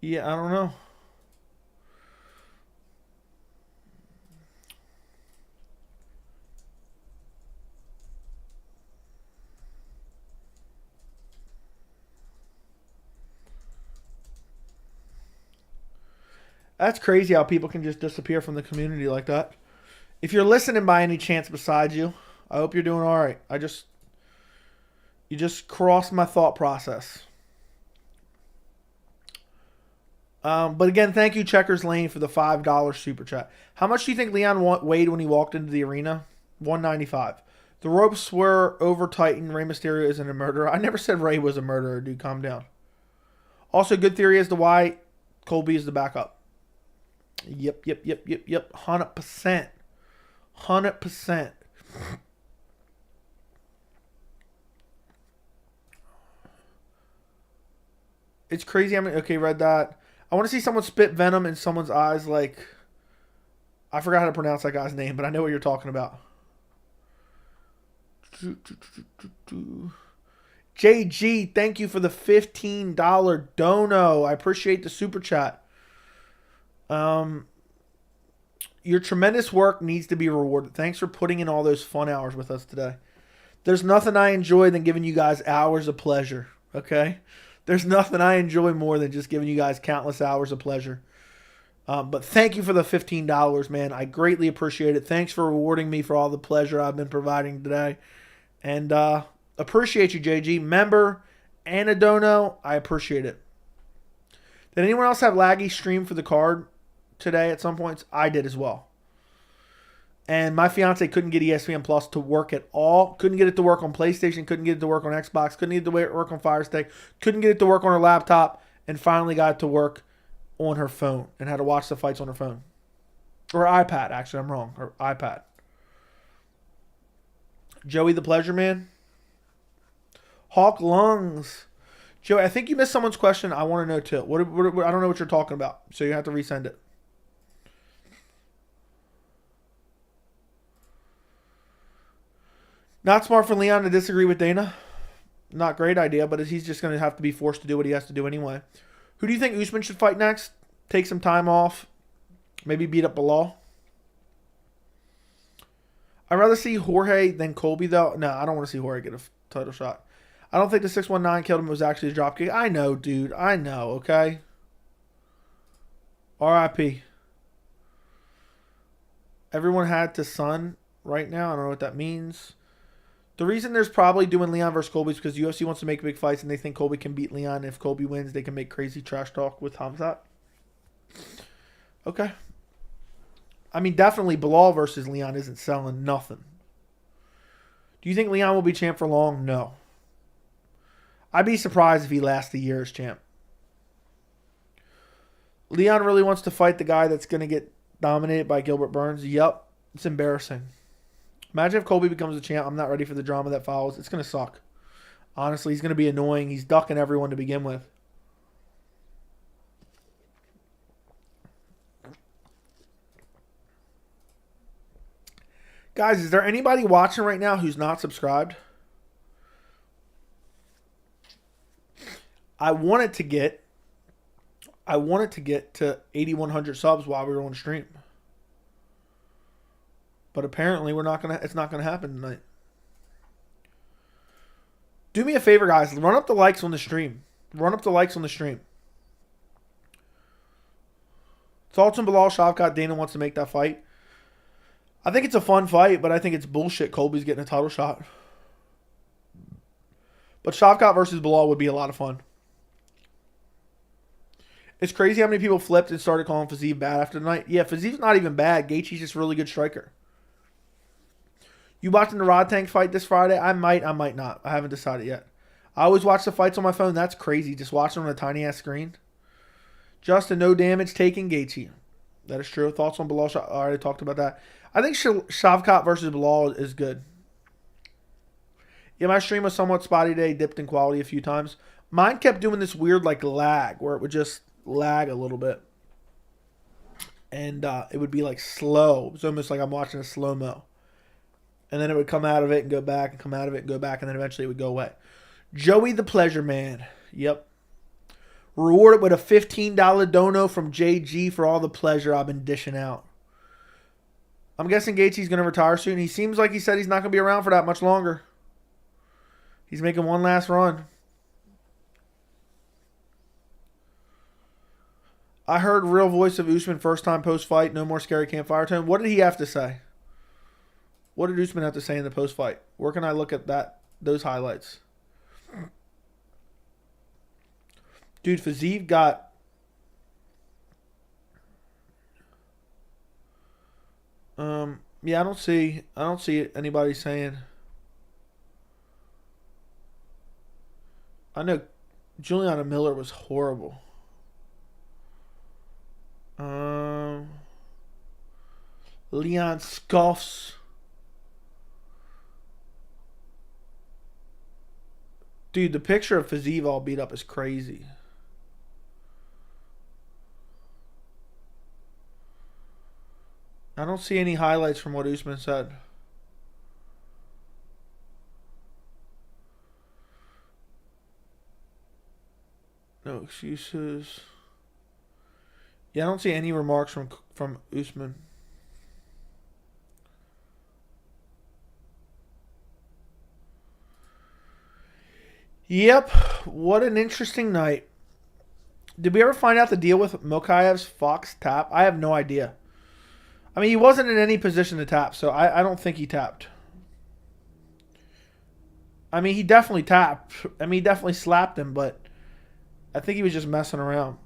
Yeah, I don't know. That's crazy how people can just disappear from the community like that. If you're listening by any chance besides you, I hope you're doing all right. You just crossed my thought process. But again, thank you, Checkers Lane, for the $5 super chat. How much do you think Leon weighed when he walked into the arena? 195. The ropes were over tightened. Rey Mysterio isn't a murderer. I never said Rey was a murderer, dude. Calm down. Also, good theory as to why Colby is the backup. Yep. 100%. 100%. It's crazy. Okay, read that. I want to see someone spit venom in someone's eyes like... I forgot how to pronounce that guy's name, but I know what you're talking about. JG, thank you for the $15 dono. I appreciate the super chat. Your tremendous work needs to be rewarded. Thanks for putting in all those fun hours with us today. There's nothing I enjoy than giving you guys hours of pleasure, okay? There's nothing I enjoy more than just giving you guys countless hours of pleasure. But thank you for the $15, man. I greatly appreciate it. Thanks for rewarding me for all the pleasure I've been providing today. And appreciate you, JG. Member and a dono, I appreciate it. Did anyone else have laggy stream for the card today at some points? I did as well. And my fiance couldn't get ESPN Plus to work at all. Couldn't get it to work on PlayStation. Couldn't get it to work on Xbox. Couldn't get it to work on Fire Stick. Couldn't get it to work on her laptop. And finally got it to work on her phone. And had to watch the fights on her phone. Or iPad, actually. I'm wrong. Her iPad. Joey the Pleasure Man. Hawk Lungs. Joey, I think you missed someone's question. I want to know too. I don't know what you're talking about. So you have to resend it. Not smart for Leon to disagree with Dana. Not great idea, but he's just going to have to be forced to do what he has to do anyway. Who do you think Usman should fight next? Take some time off. Maybe beat up Bilal. I'd rather see Jorge than Colby, though. No, I don't want to see Jorge get a title shot. I don't think the 619 killed him. It was actually a dropkick. I know, dude. I know, okay? R.I.P. Everyone had to son right now. I don't know what that means. The reason there's probably doing Leon versus Colby is because UFC wants to make big fights and they think Colby can beat Leon. If Colby wins, they can make crazy trash talk with Hamzat. Okay. I mean, definitely Bilal versus Leon isn't selling nothing. Do you think Leon will be champ for long? No. I'd be surprised if he lasts a year as champ. Leon really wants to fight the guy that's going to get dominated by Gilbert Burns. Yep. It's embarrassing. Imagine if Colby becomes a champ. I'm not ready for the drama that follows. It's going to suck. Honestly, he's going to be annoying. He's ducking everyone to begin with. Guys, is there anybody watching right now who's not subscribed? I wanted to get to 8,100 subs while we were on stream. But apparently it's not gonna happen tonight. Do me a favor, guys. Run up the likes on the stream. Run up the likes on the stream. Thoughts on Bilal Shavkat? Dana wants to make that fight. I think it's a fun fight, but I think it's bullshit Colby's getting a title shot. But Shavkat versus Bilal would be a lot of fun. It's crazy how many people flipped and started calling Fiziev bad after the night. Yeah, Fiziev's not even bad. Gaethje's just a really good striker. You watching the Rod Tank fight this Friday? I might not. I haven't decided yet. I always watch the fights on my phone. That's crazy. Just watching on a tiny-ass screen. Justin, no damage taken, Gaethje. That is true. Thoughts on Bilal? I already talked about that. I think Shavkat versus Bilal is good. Yeah, my stream was somewhat spotty today. Dipped in quality a few times. Mine kept doing this weird like lag where it would just lag a little bit. And it would be like slow. It was almost like I'm watching a slow-mo. And then it would come out of it and go back and come out of it and go back. And then eventually it would go away. Joey the Pleasure Man. Yep. Rewarded with a $15 dono from JG for all the pleasure I've been dishing out. I'm guessing Gaethje's going to retire soon. He seems like he said he's not going to be around for that much longer. He's making one last run. I heard real voice of Usman first time post-fight. No more scary campfire tone. What did he have to say? What did Usman have to say in the post-fight? Where can I look at those highlights? Dude, Fiziev got... yeah, I don't see anybody saying... I know Juliana Miller was horrible. Leon scoffs. Dude, the picture of Fiziev all beat up is crazy. I don't see any highlights from what Usman said. No excuses. Yeah, I don't see any remarks from Usman. Yep, what an interesting night. Did we ever find out the deal with Mokaev's Fox tap? I have no idea. I mean, he wasn't in any position to tap, so I don't think he tapped. I mean, he definitely tapped. I mean, he definitely slapped him, but I think he was just messing around.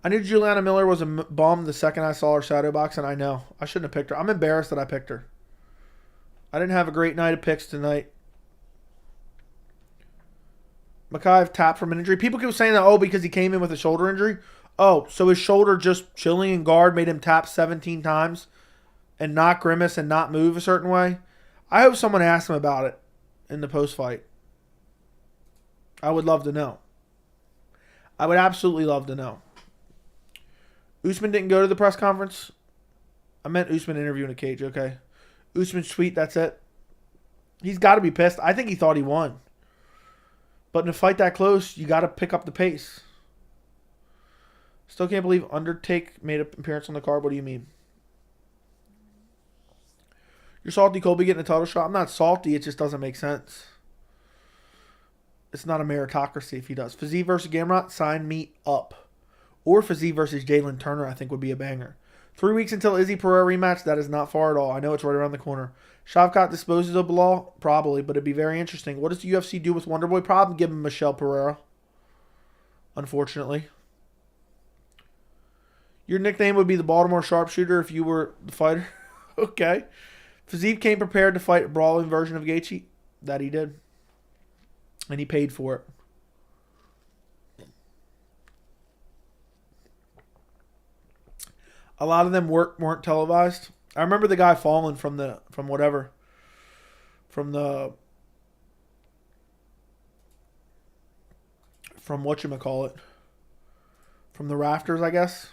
I knew Juliana Miller was a bum the second I saw her shadow box, and I know. I shouldn't have picked her. I'm embarrassed that I picked her. I didn't have a great night of picks tonight. Mokaev tapped from an injury. People keep saying that, because he came in with a shoulder injury. Oh, so his shoulder just chilling in guard made him tap 17 times and not grimace and not move a certain way? I hope someone asks him about it in the post-fight. I would love to know. I would absolutely love to know. Usman didn't go to the press conference. I meant Usman interviewing a cage, okay? Usman's tweet, that's it. He's got to be pissed. I think he thought he won. But in a fight that close, you got to pick up the pace. Still can't believe Undertake made an appearance on the card. What do you mean? You're salty Colby getting a title shot? I'm not salty. It just doesn't make sense. It's not a meritocracy if he does. Fiziev versus Gamrot, sign me up. Or Fiziev versus Jalen Turner, I think would be a banger. 3 weeks until Izzy Pereira rematch. That is not far at all. I know it's right around the corner. Shavkat disposes of Bilal? Probably, but it'd be very interesting. What does the UFC do with Wonderboy? Probably give him Michelle Pereira. Unfortunately. Your nickname would be the Baltimore Sharpshooter if you were the fighter. Okay. Fiziev came prepared to fight a brawling version of Gaethje. That he did. And he paid for it. A lot of them weren't televised. I remember the guy falling from whatchamacallit. From the rafters, I guess.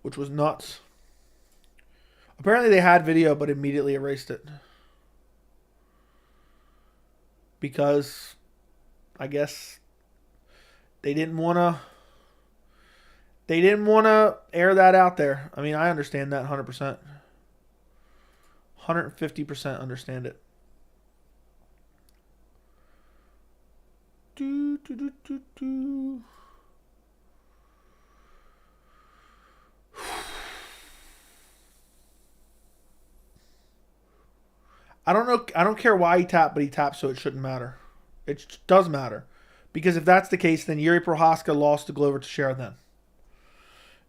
which was nuts. Apparently they had video, but immediately erased it. Because I guess they didn't want to air that out there. I mean, I understand that 100%. 150% understand it. I don't know. I don't care why he tapped, but he tapped, so it shouldn't matter. It does matter. Because if that's the case, then Yuri Prohaska lost to Glover Teixeira then.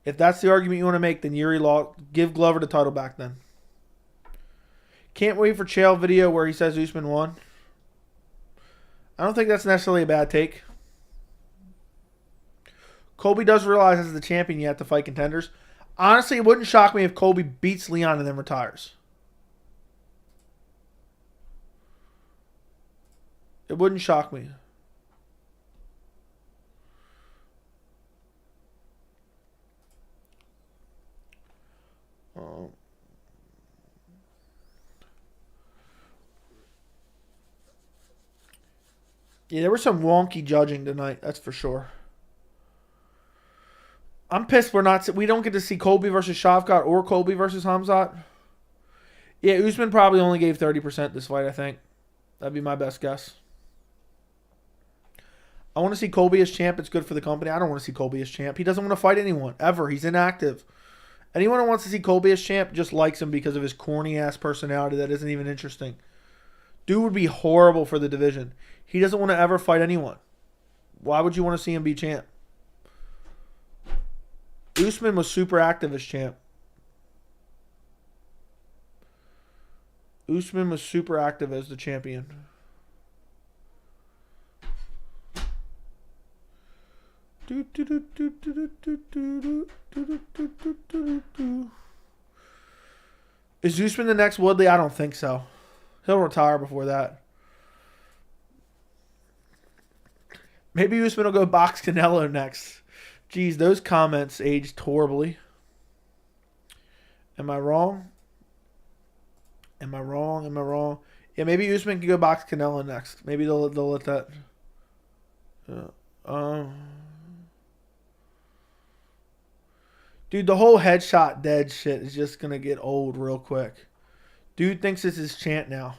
If that's the argument you want to make, then give Glover the title back then. Can't wait for Chael video where he says Usman won. I don't think that's necessarily a bad take. Colby does realize as the champion you have to fight contenders. Honestly, it wouldn't shock me if Colby beats Leon and then retires. It wouldn't shock me. Yeah, there was some wonky judging tonight, that's for sure. I'm pissed we don't get to see Colby versus Shavkat or Colby versus Hamzat. Yeah, Usman probably only gave 30% this fight, I think. That'd be my best guess. I want to see Colby as champ. It's good for the company. I don't want to see Colby as champ. He doesn't want to fight anyone, ever. He's inactive. Anyone who wants to see Colby as champ just likes him because of his corny-ass personality that isn't even interesting. Dude would be horrible for the division. He doesn't want to ever fight anyone. Why would you want to see him be champ? Usman was super active as champ. Usman was super active as the champion. Is Usman the next Woodley? I don't think so. He'll retire before that. Maybe Usman will go box Canelo next. Jeez, those comments aged horribly. Am I wrong? Am I wrong? Am I wrong? Yeah, maybe Usman can go box Canelo next. Maybe they'll let that. Dude, the whole headshot dead shit is just going to get old real quick. Dude thinks it's his chant now.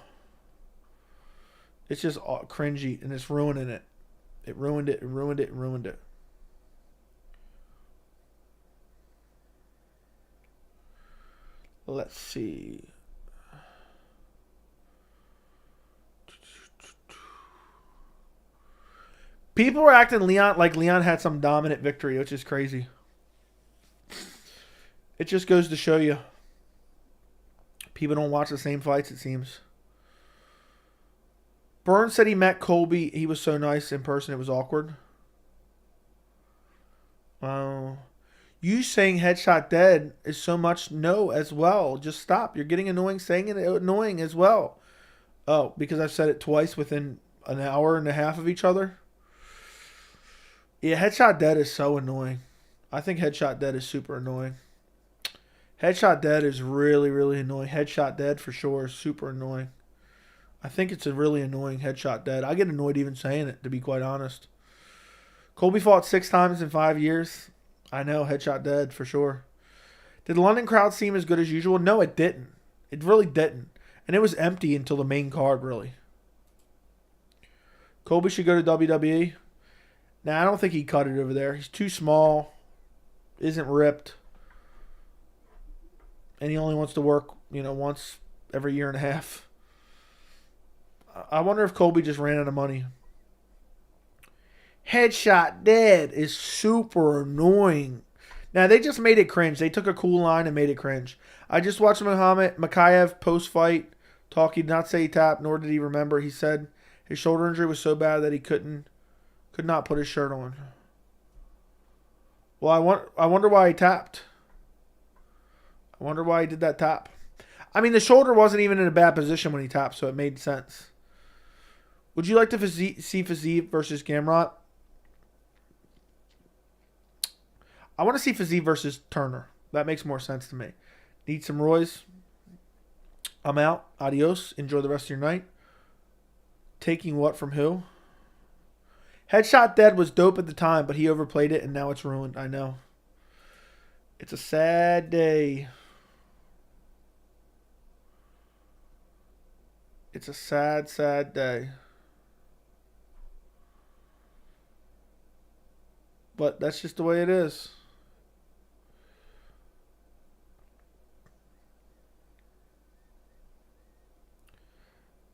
It's just cringy, and it's ruining it. It ruined it, and ruined it, and ruined it. Let's see. People were acting like Leon had some dominant victory, which is crazy. It just goes to show you. People don't watch the same fights, it seems. Burns said he met Colby. He was so nice in person, it was awkward. You saying headshot dead is so much no as well. Just stop. You're getting annoying saying it annoying as well. Oh, because I've said it twice within an hour and a half of each other? Yeah, headshot dead is so annoying. I think headshot dead is super annoying. Headshot dead is really, really annoying. Headshot dead for sure is super annoying. I think it's a really annoying headshot dead. I get annoyed even saying it, to be quite honest. Colby fought 6 times in 5 years. I know, headshot dead for sure. Did the London crowd seem as good as usual? No, it didn't. It really didn't. And it was empty until the main card, really. Colby should go to WWE. Nah, I don't think he'd cut it over there. He's too small. Isn't ripped. And he only wants to work, once every year and a half. I wonder if Colby just ran out of money. Headshot dead is super annoying. Now, they just made it cringe. They took a cool line and made it cringe. I just watched Muhammad Makayev post-fight talk. He did not say he tapped, nor did he remember. He said his shoulder injury was so bad that he could not put his shirt on. Well, I wonder why he tapped. I wonder why he did that tap. I mean, the shoulder wasn't even in a bad position when he tapped, so it made sense. Would you like to see Fiziev versus Gamrot? I want to see Fiziev versus Turner. That makes more sense to me. Need some Roy's? I'm out. Adios. Enjoy the rest of your night. Taking what from who? Headshot Dead was dope at the time, but he overplayed it and now it's ruined. I know. It's a sad day. It's a sad, sad day. But that's just the way it is.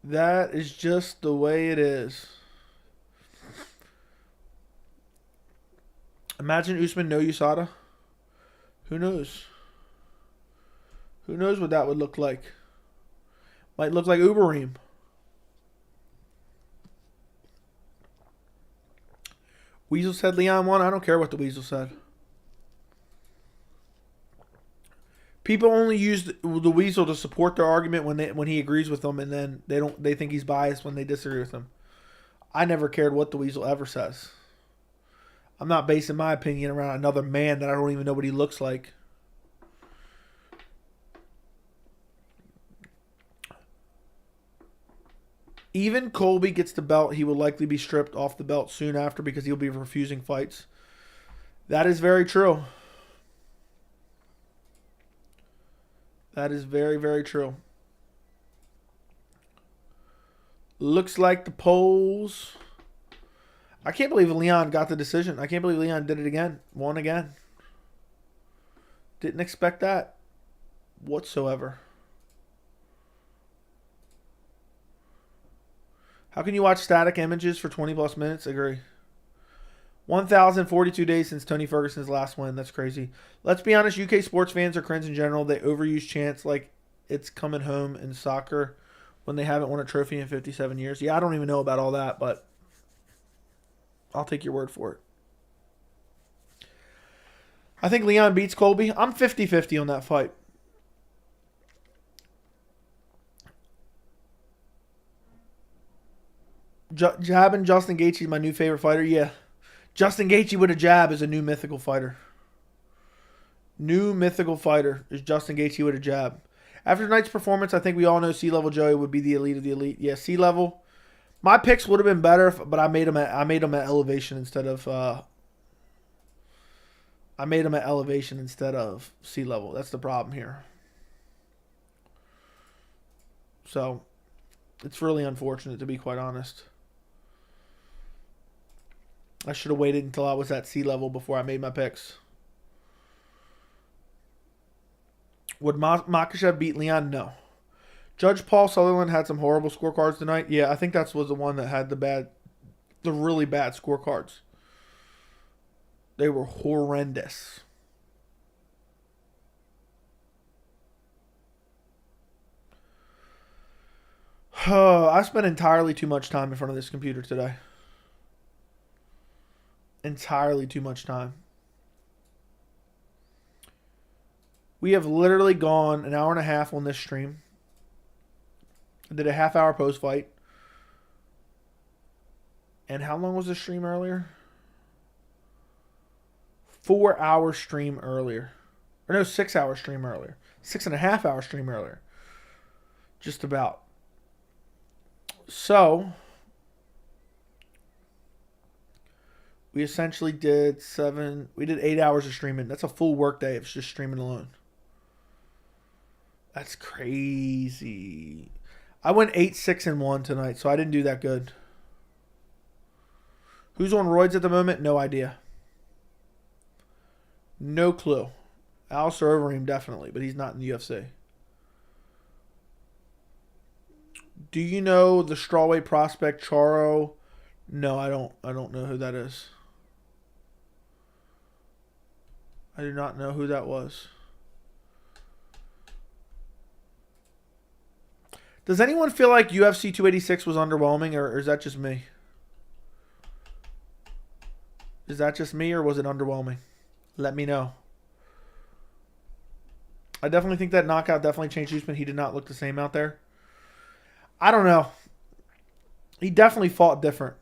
That is just the way it is. Imagine Usman no USADA. Who knows? Who knows what that would look like? Might look like Ubereem. Weasel said Leon won. I don't care what the Weasel said. People only use the Weasel to support their argument when he agrees with them, and then they think he's biased when they disagree with him. I never cared what the Weasel ever says. I'm not basing my opinion around another man that I don't even know what he looks like. Even Colby gets the belt, he will likely be stripped off the belt soon after because he'll be refusing fights. That is very true. That is very, very true. Looks like the polls. I can't believe Leon got the decision. I can't believe Leon did it again. Won again. Didn't expect that whatsoever. How can you watch static images for 20 plus minutes? Agree. 1,042 days since Tony Ferguson's last win. That's crazy. Let's be honest, UK sports fans are cringe in general. They overuse chants like it's coming home in soccer when they haven't won a trophy in 57 years. Yeah, I don't even know about all that, but I'll take your word for it. I think Leon beats Colby. I'm 50-50 on that fight. Jabbing Justin Gaethje is my new favorite fighter. Yeah. Justin Gaethje with a jab is a new mythical fighter. New mythical fighter is Justin Gaethje with a jab. After tonight's performance, I think we all know C-level Joey would be the elite of the elite. Yeah, C-level. My picks would have been better, but I made them at elevation instead of C-level. That's the problem here. So, it's really unfortunate, to be quite honest. I should have waited until I was at C-level before I made my picks. Would Makhachev beat Leon? No. Judge Paul Sutherland had some horrible scorecards tonight. Yeah, I think that was the one that had the really bad scorecards. They were horrendous. I spent entirely too much time in front of this computer today. Entirely too much time. We have literally gone an hour and a half on this stream. I did a half-hour post-fight. And how long was the stream earlier? 4-hour stream earlier. Or no, 6-hour stream earlier. 6.5-hour stream earlier. Just about. So, we essentially did 8 hours of streaming. That's a full work day if it's just streaming alone. That's crazy. I went 8-6-1 tonight, so I didn't do that good. Who's on roids at the moment? No idea. No clue. Alistair Overeem definitely, but he's not in the UFC. Do you know the strawweight prospect Charo? No, I don't. I don't know who that is. I do not know who that was. Does anyone feel like UFC 286 was underwhelming, or is that just me? Is that just me, or was it underwhelming? Let me know. I definitely think that knockout definitely changed Usman. He did not look the same out there. I don't know. He definitely fought different.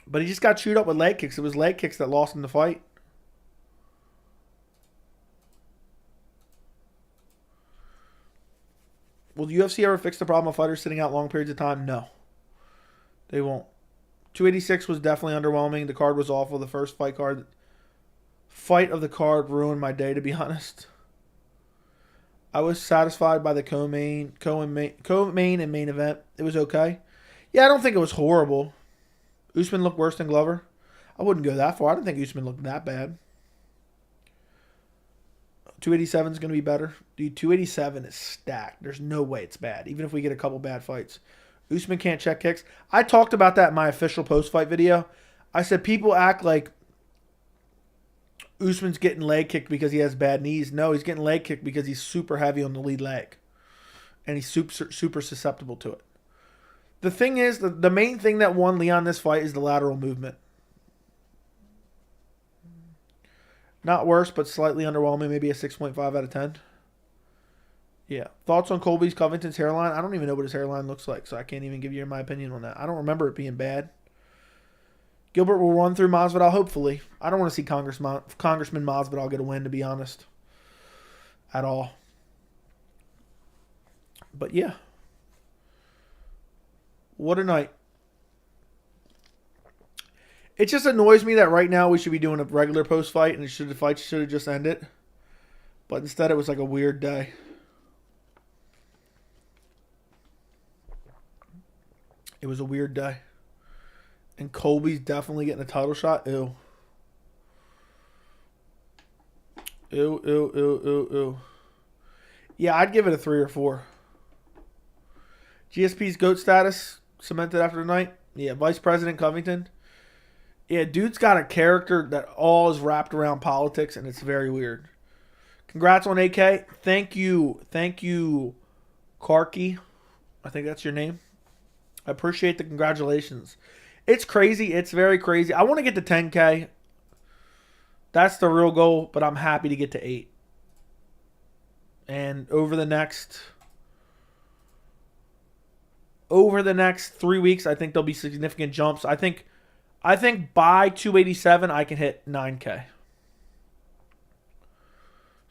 But he just got chewed up with leg kicks. It was leg kicks that lost him the fight. Will the UFC ever fix the problem of fighters sitting out long periods of time? No. They won't. 286 was definitely underwhelming. The card was awful. The first fight of the card ruined my day, to be honest. I was satisfied by the co-main and main event. It was okay. Yeah, I don't think it was horrible. Usman looked worse than Glover. I wouldn't go that far. I don't think Usman looked that bad. 287 is going to be better. Dude, 287 is stacked. There's no way it's bad, even if we get a couple bad fights. Usman can't check kicks. I talked about that in my official post-fight video. I said people act like Usman's getting leg kicked because he has bad knees. No, he's getting leg kicked because he's super heavy on the lead leg. And he's super susceptible to it. The thing is, the main thing that won Leon this fight is the lateral movement. Not worse, but slightly underwhelming. Maybe a 6.5 out of 10. Yeah. Thoughts on Colby Covington's hairline? I don't even know what his hairline looks like, so I can't even give you my opinion on that. I don't remember it being bad. Gilbert will run through Masvidal, hopefully. I don't want to see Congressman Masvidal get a win, to be honest. At all. But yeah. What a night. It just annoys me that right now we should be doing a regular post-fight and the fight should have just ended. But instead it was like a weird day. It was a weird day. And Colby's definitely getting a title shot. Ew. Ew, ew, ew, ew, ew. Yeah, I'd give it a 3 or 4. GSP's GOAT status cemented after the night. Yeah, Vice President Covington. Yeah, dude's got a character that all is wrapped around politics, and it's very weird. Congrats on AK. Thank you. Thank you, Karki. I think that's your name. I appreciate the congratulations. It's crazy. It's very crazy. I want to get to 10K. That's the real goal, but I'm happy to get to 8. And over the next 3 weeks, I think there'll be significant jumps. I think by 287, I can hit 9K.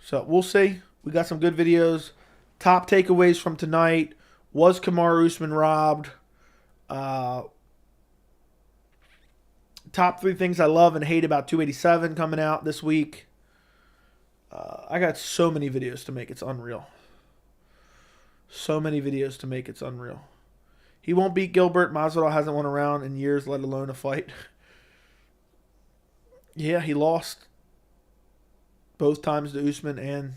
So we'll see. We got some good videos. Top takeaways from tonight. Was Kamaru Usman robbed? Top 3 things I love and hate about 287 coming out this week. I got so many videos to make. It's unreal. So many videos to make. It's unreal. He won't beat Gilbert. Masvidal hasn't won a round in years, let alone a fight. Yeah, he lost both times to Usman, and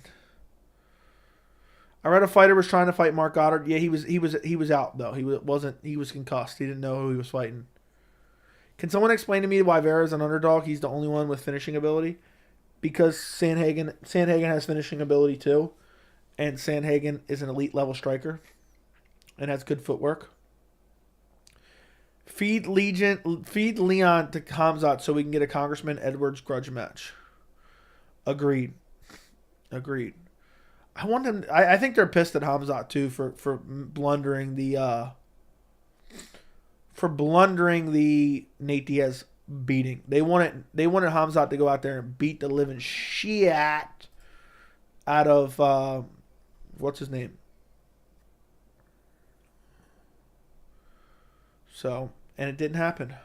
I read a fighter was trying to fight Mark Goddard. Yeah, he was out though. He was concussed. He didn't know who he was fighting. Can someone explain to me why Vera is an underdog? He's the only one with finishing ability. Because Sandhagen has finishing ability too, and Sandhagen is an elite level striker and has good footwork. Feed Leon to Khamzat so we can get a Congressman Edwards grudge match. Agreed. I want them. I think they're pissed at Khamzat too for blundering the Nate Diaz beating. They wanted Khamzat to go out there and beat the living shit out of what's his name. So, and it didn't happen.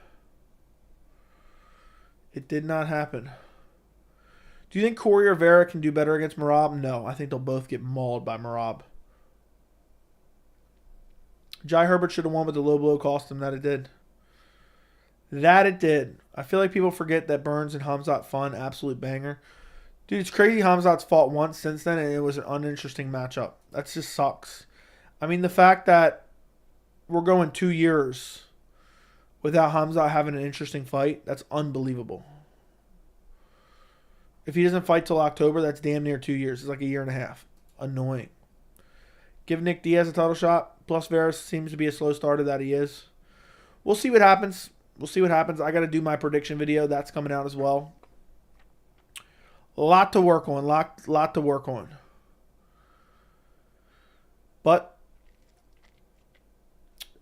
It did not happen. Do you think Corey or Vera can do better against Merab? No, I think they'll both get mauled by Merab. Jai Herbert should have won, but the low blow cost him. That it did. I feel like people forget that Burns and Khamzat fun. Absolute banger. Dude, it's crazy Khamzat's fought once since then, and it was an uninteresting matchup. That just sucks. I mean, the fact that we're going 2 years without Khamzat having an interesting fight, that's unbelievable. If he doesn't fight till October, that's damn near 2 years. It's like a year and a half. Annoying. Give Nick Diaz a title shot. Plus, Vera seems to be a slow starter that he is. We'll see what happens. I got to do my prediction video. That's coming out as well. A lot to work on. Lot to work on. But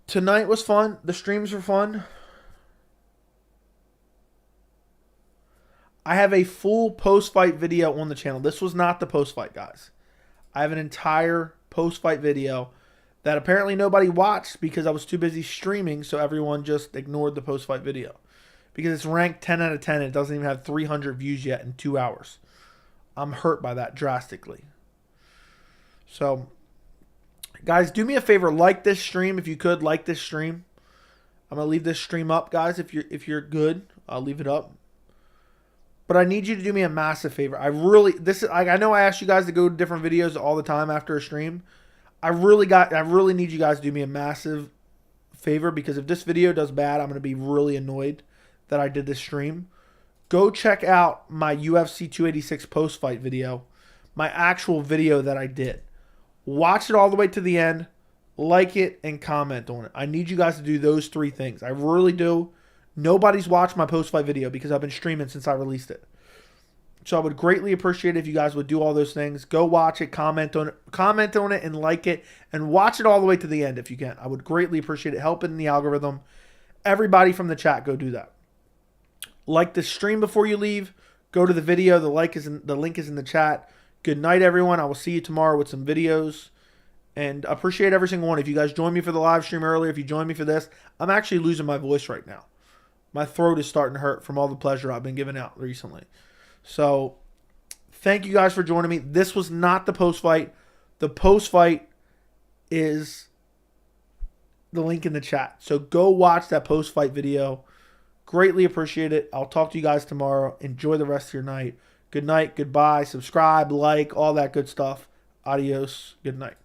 tonight was fun. The streams were fun. I have a full post-fight video on the channel. This was not the post-fight, guys. I have an entire post-fight video that apparently nobody watched because I was too busy streaming, so everyone just ignored the post-fight video. Because it's ranked 10 out of 10 and it doesn't even have 300 views yet in 2 hours. I'm hurt by that drastically. So, guys, do me a favor. Like this stream if you could. Like this stream. I'm going to leave this stream up, guys. If you're good, I'll leave it up. But I need you to do me a massive favor. I know I ask you guys to go to different videos all the time after a stream. I really need you guys to do me a massive favor, because if this video does bad, I'm going to be really annoyed that I did this stream. Go check out my UFC 286 post-fight video, my actual video that I did. Watch it all the way to the end, like it, and comment on it. I need you guys to do those 3 things. I really do. Nobody's watched my post-fight video because I've been streaming since I released it. So I would greatly appreciate it if you guys would do all those things. Go watch it, comment on it, and like it, and watch it all the way to the end if you can. I would greatly appreciate it, helping the algorithm. Everybody from the chat, go do that. Like the stream before you leave. Go to the video. The link is in the chat. Good night, everyone. I will see you tomorrow with some videos. And appreciate every single one. If you guys joined me for the live stream earlier, if you joined me for this, I'm actually losing my voice right now. My throat is starting to hurt from all the pleasure I've been giving out recently. So, thank you guys for joining me. This was not the post-fight. The post-fight is the link in the chat. So, go watch that post-fight video. Greatly appreciate it. I'll talk to you guys tomorrow. Enjoy the rest of your night. Good night. Goodbye. Subscribe, like, all that good stuff. Adios. Good night.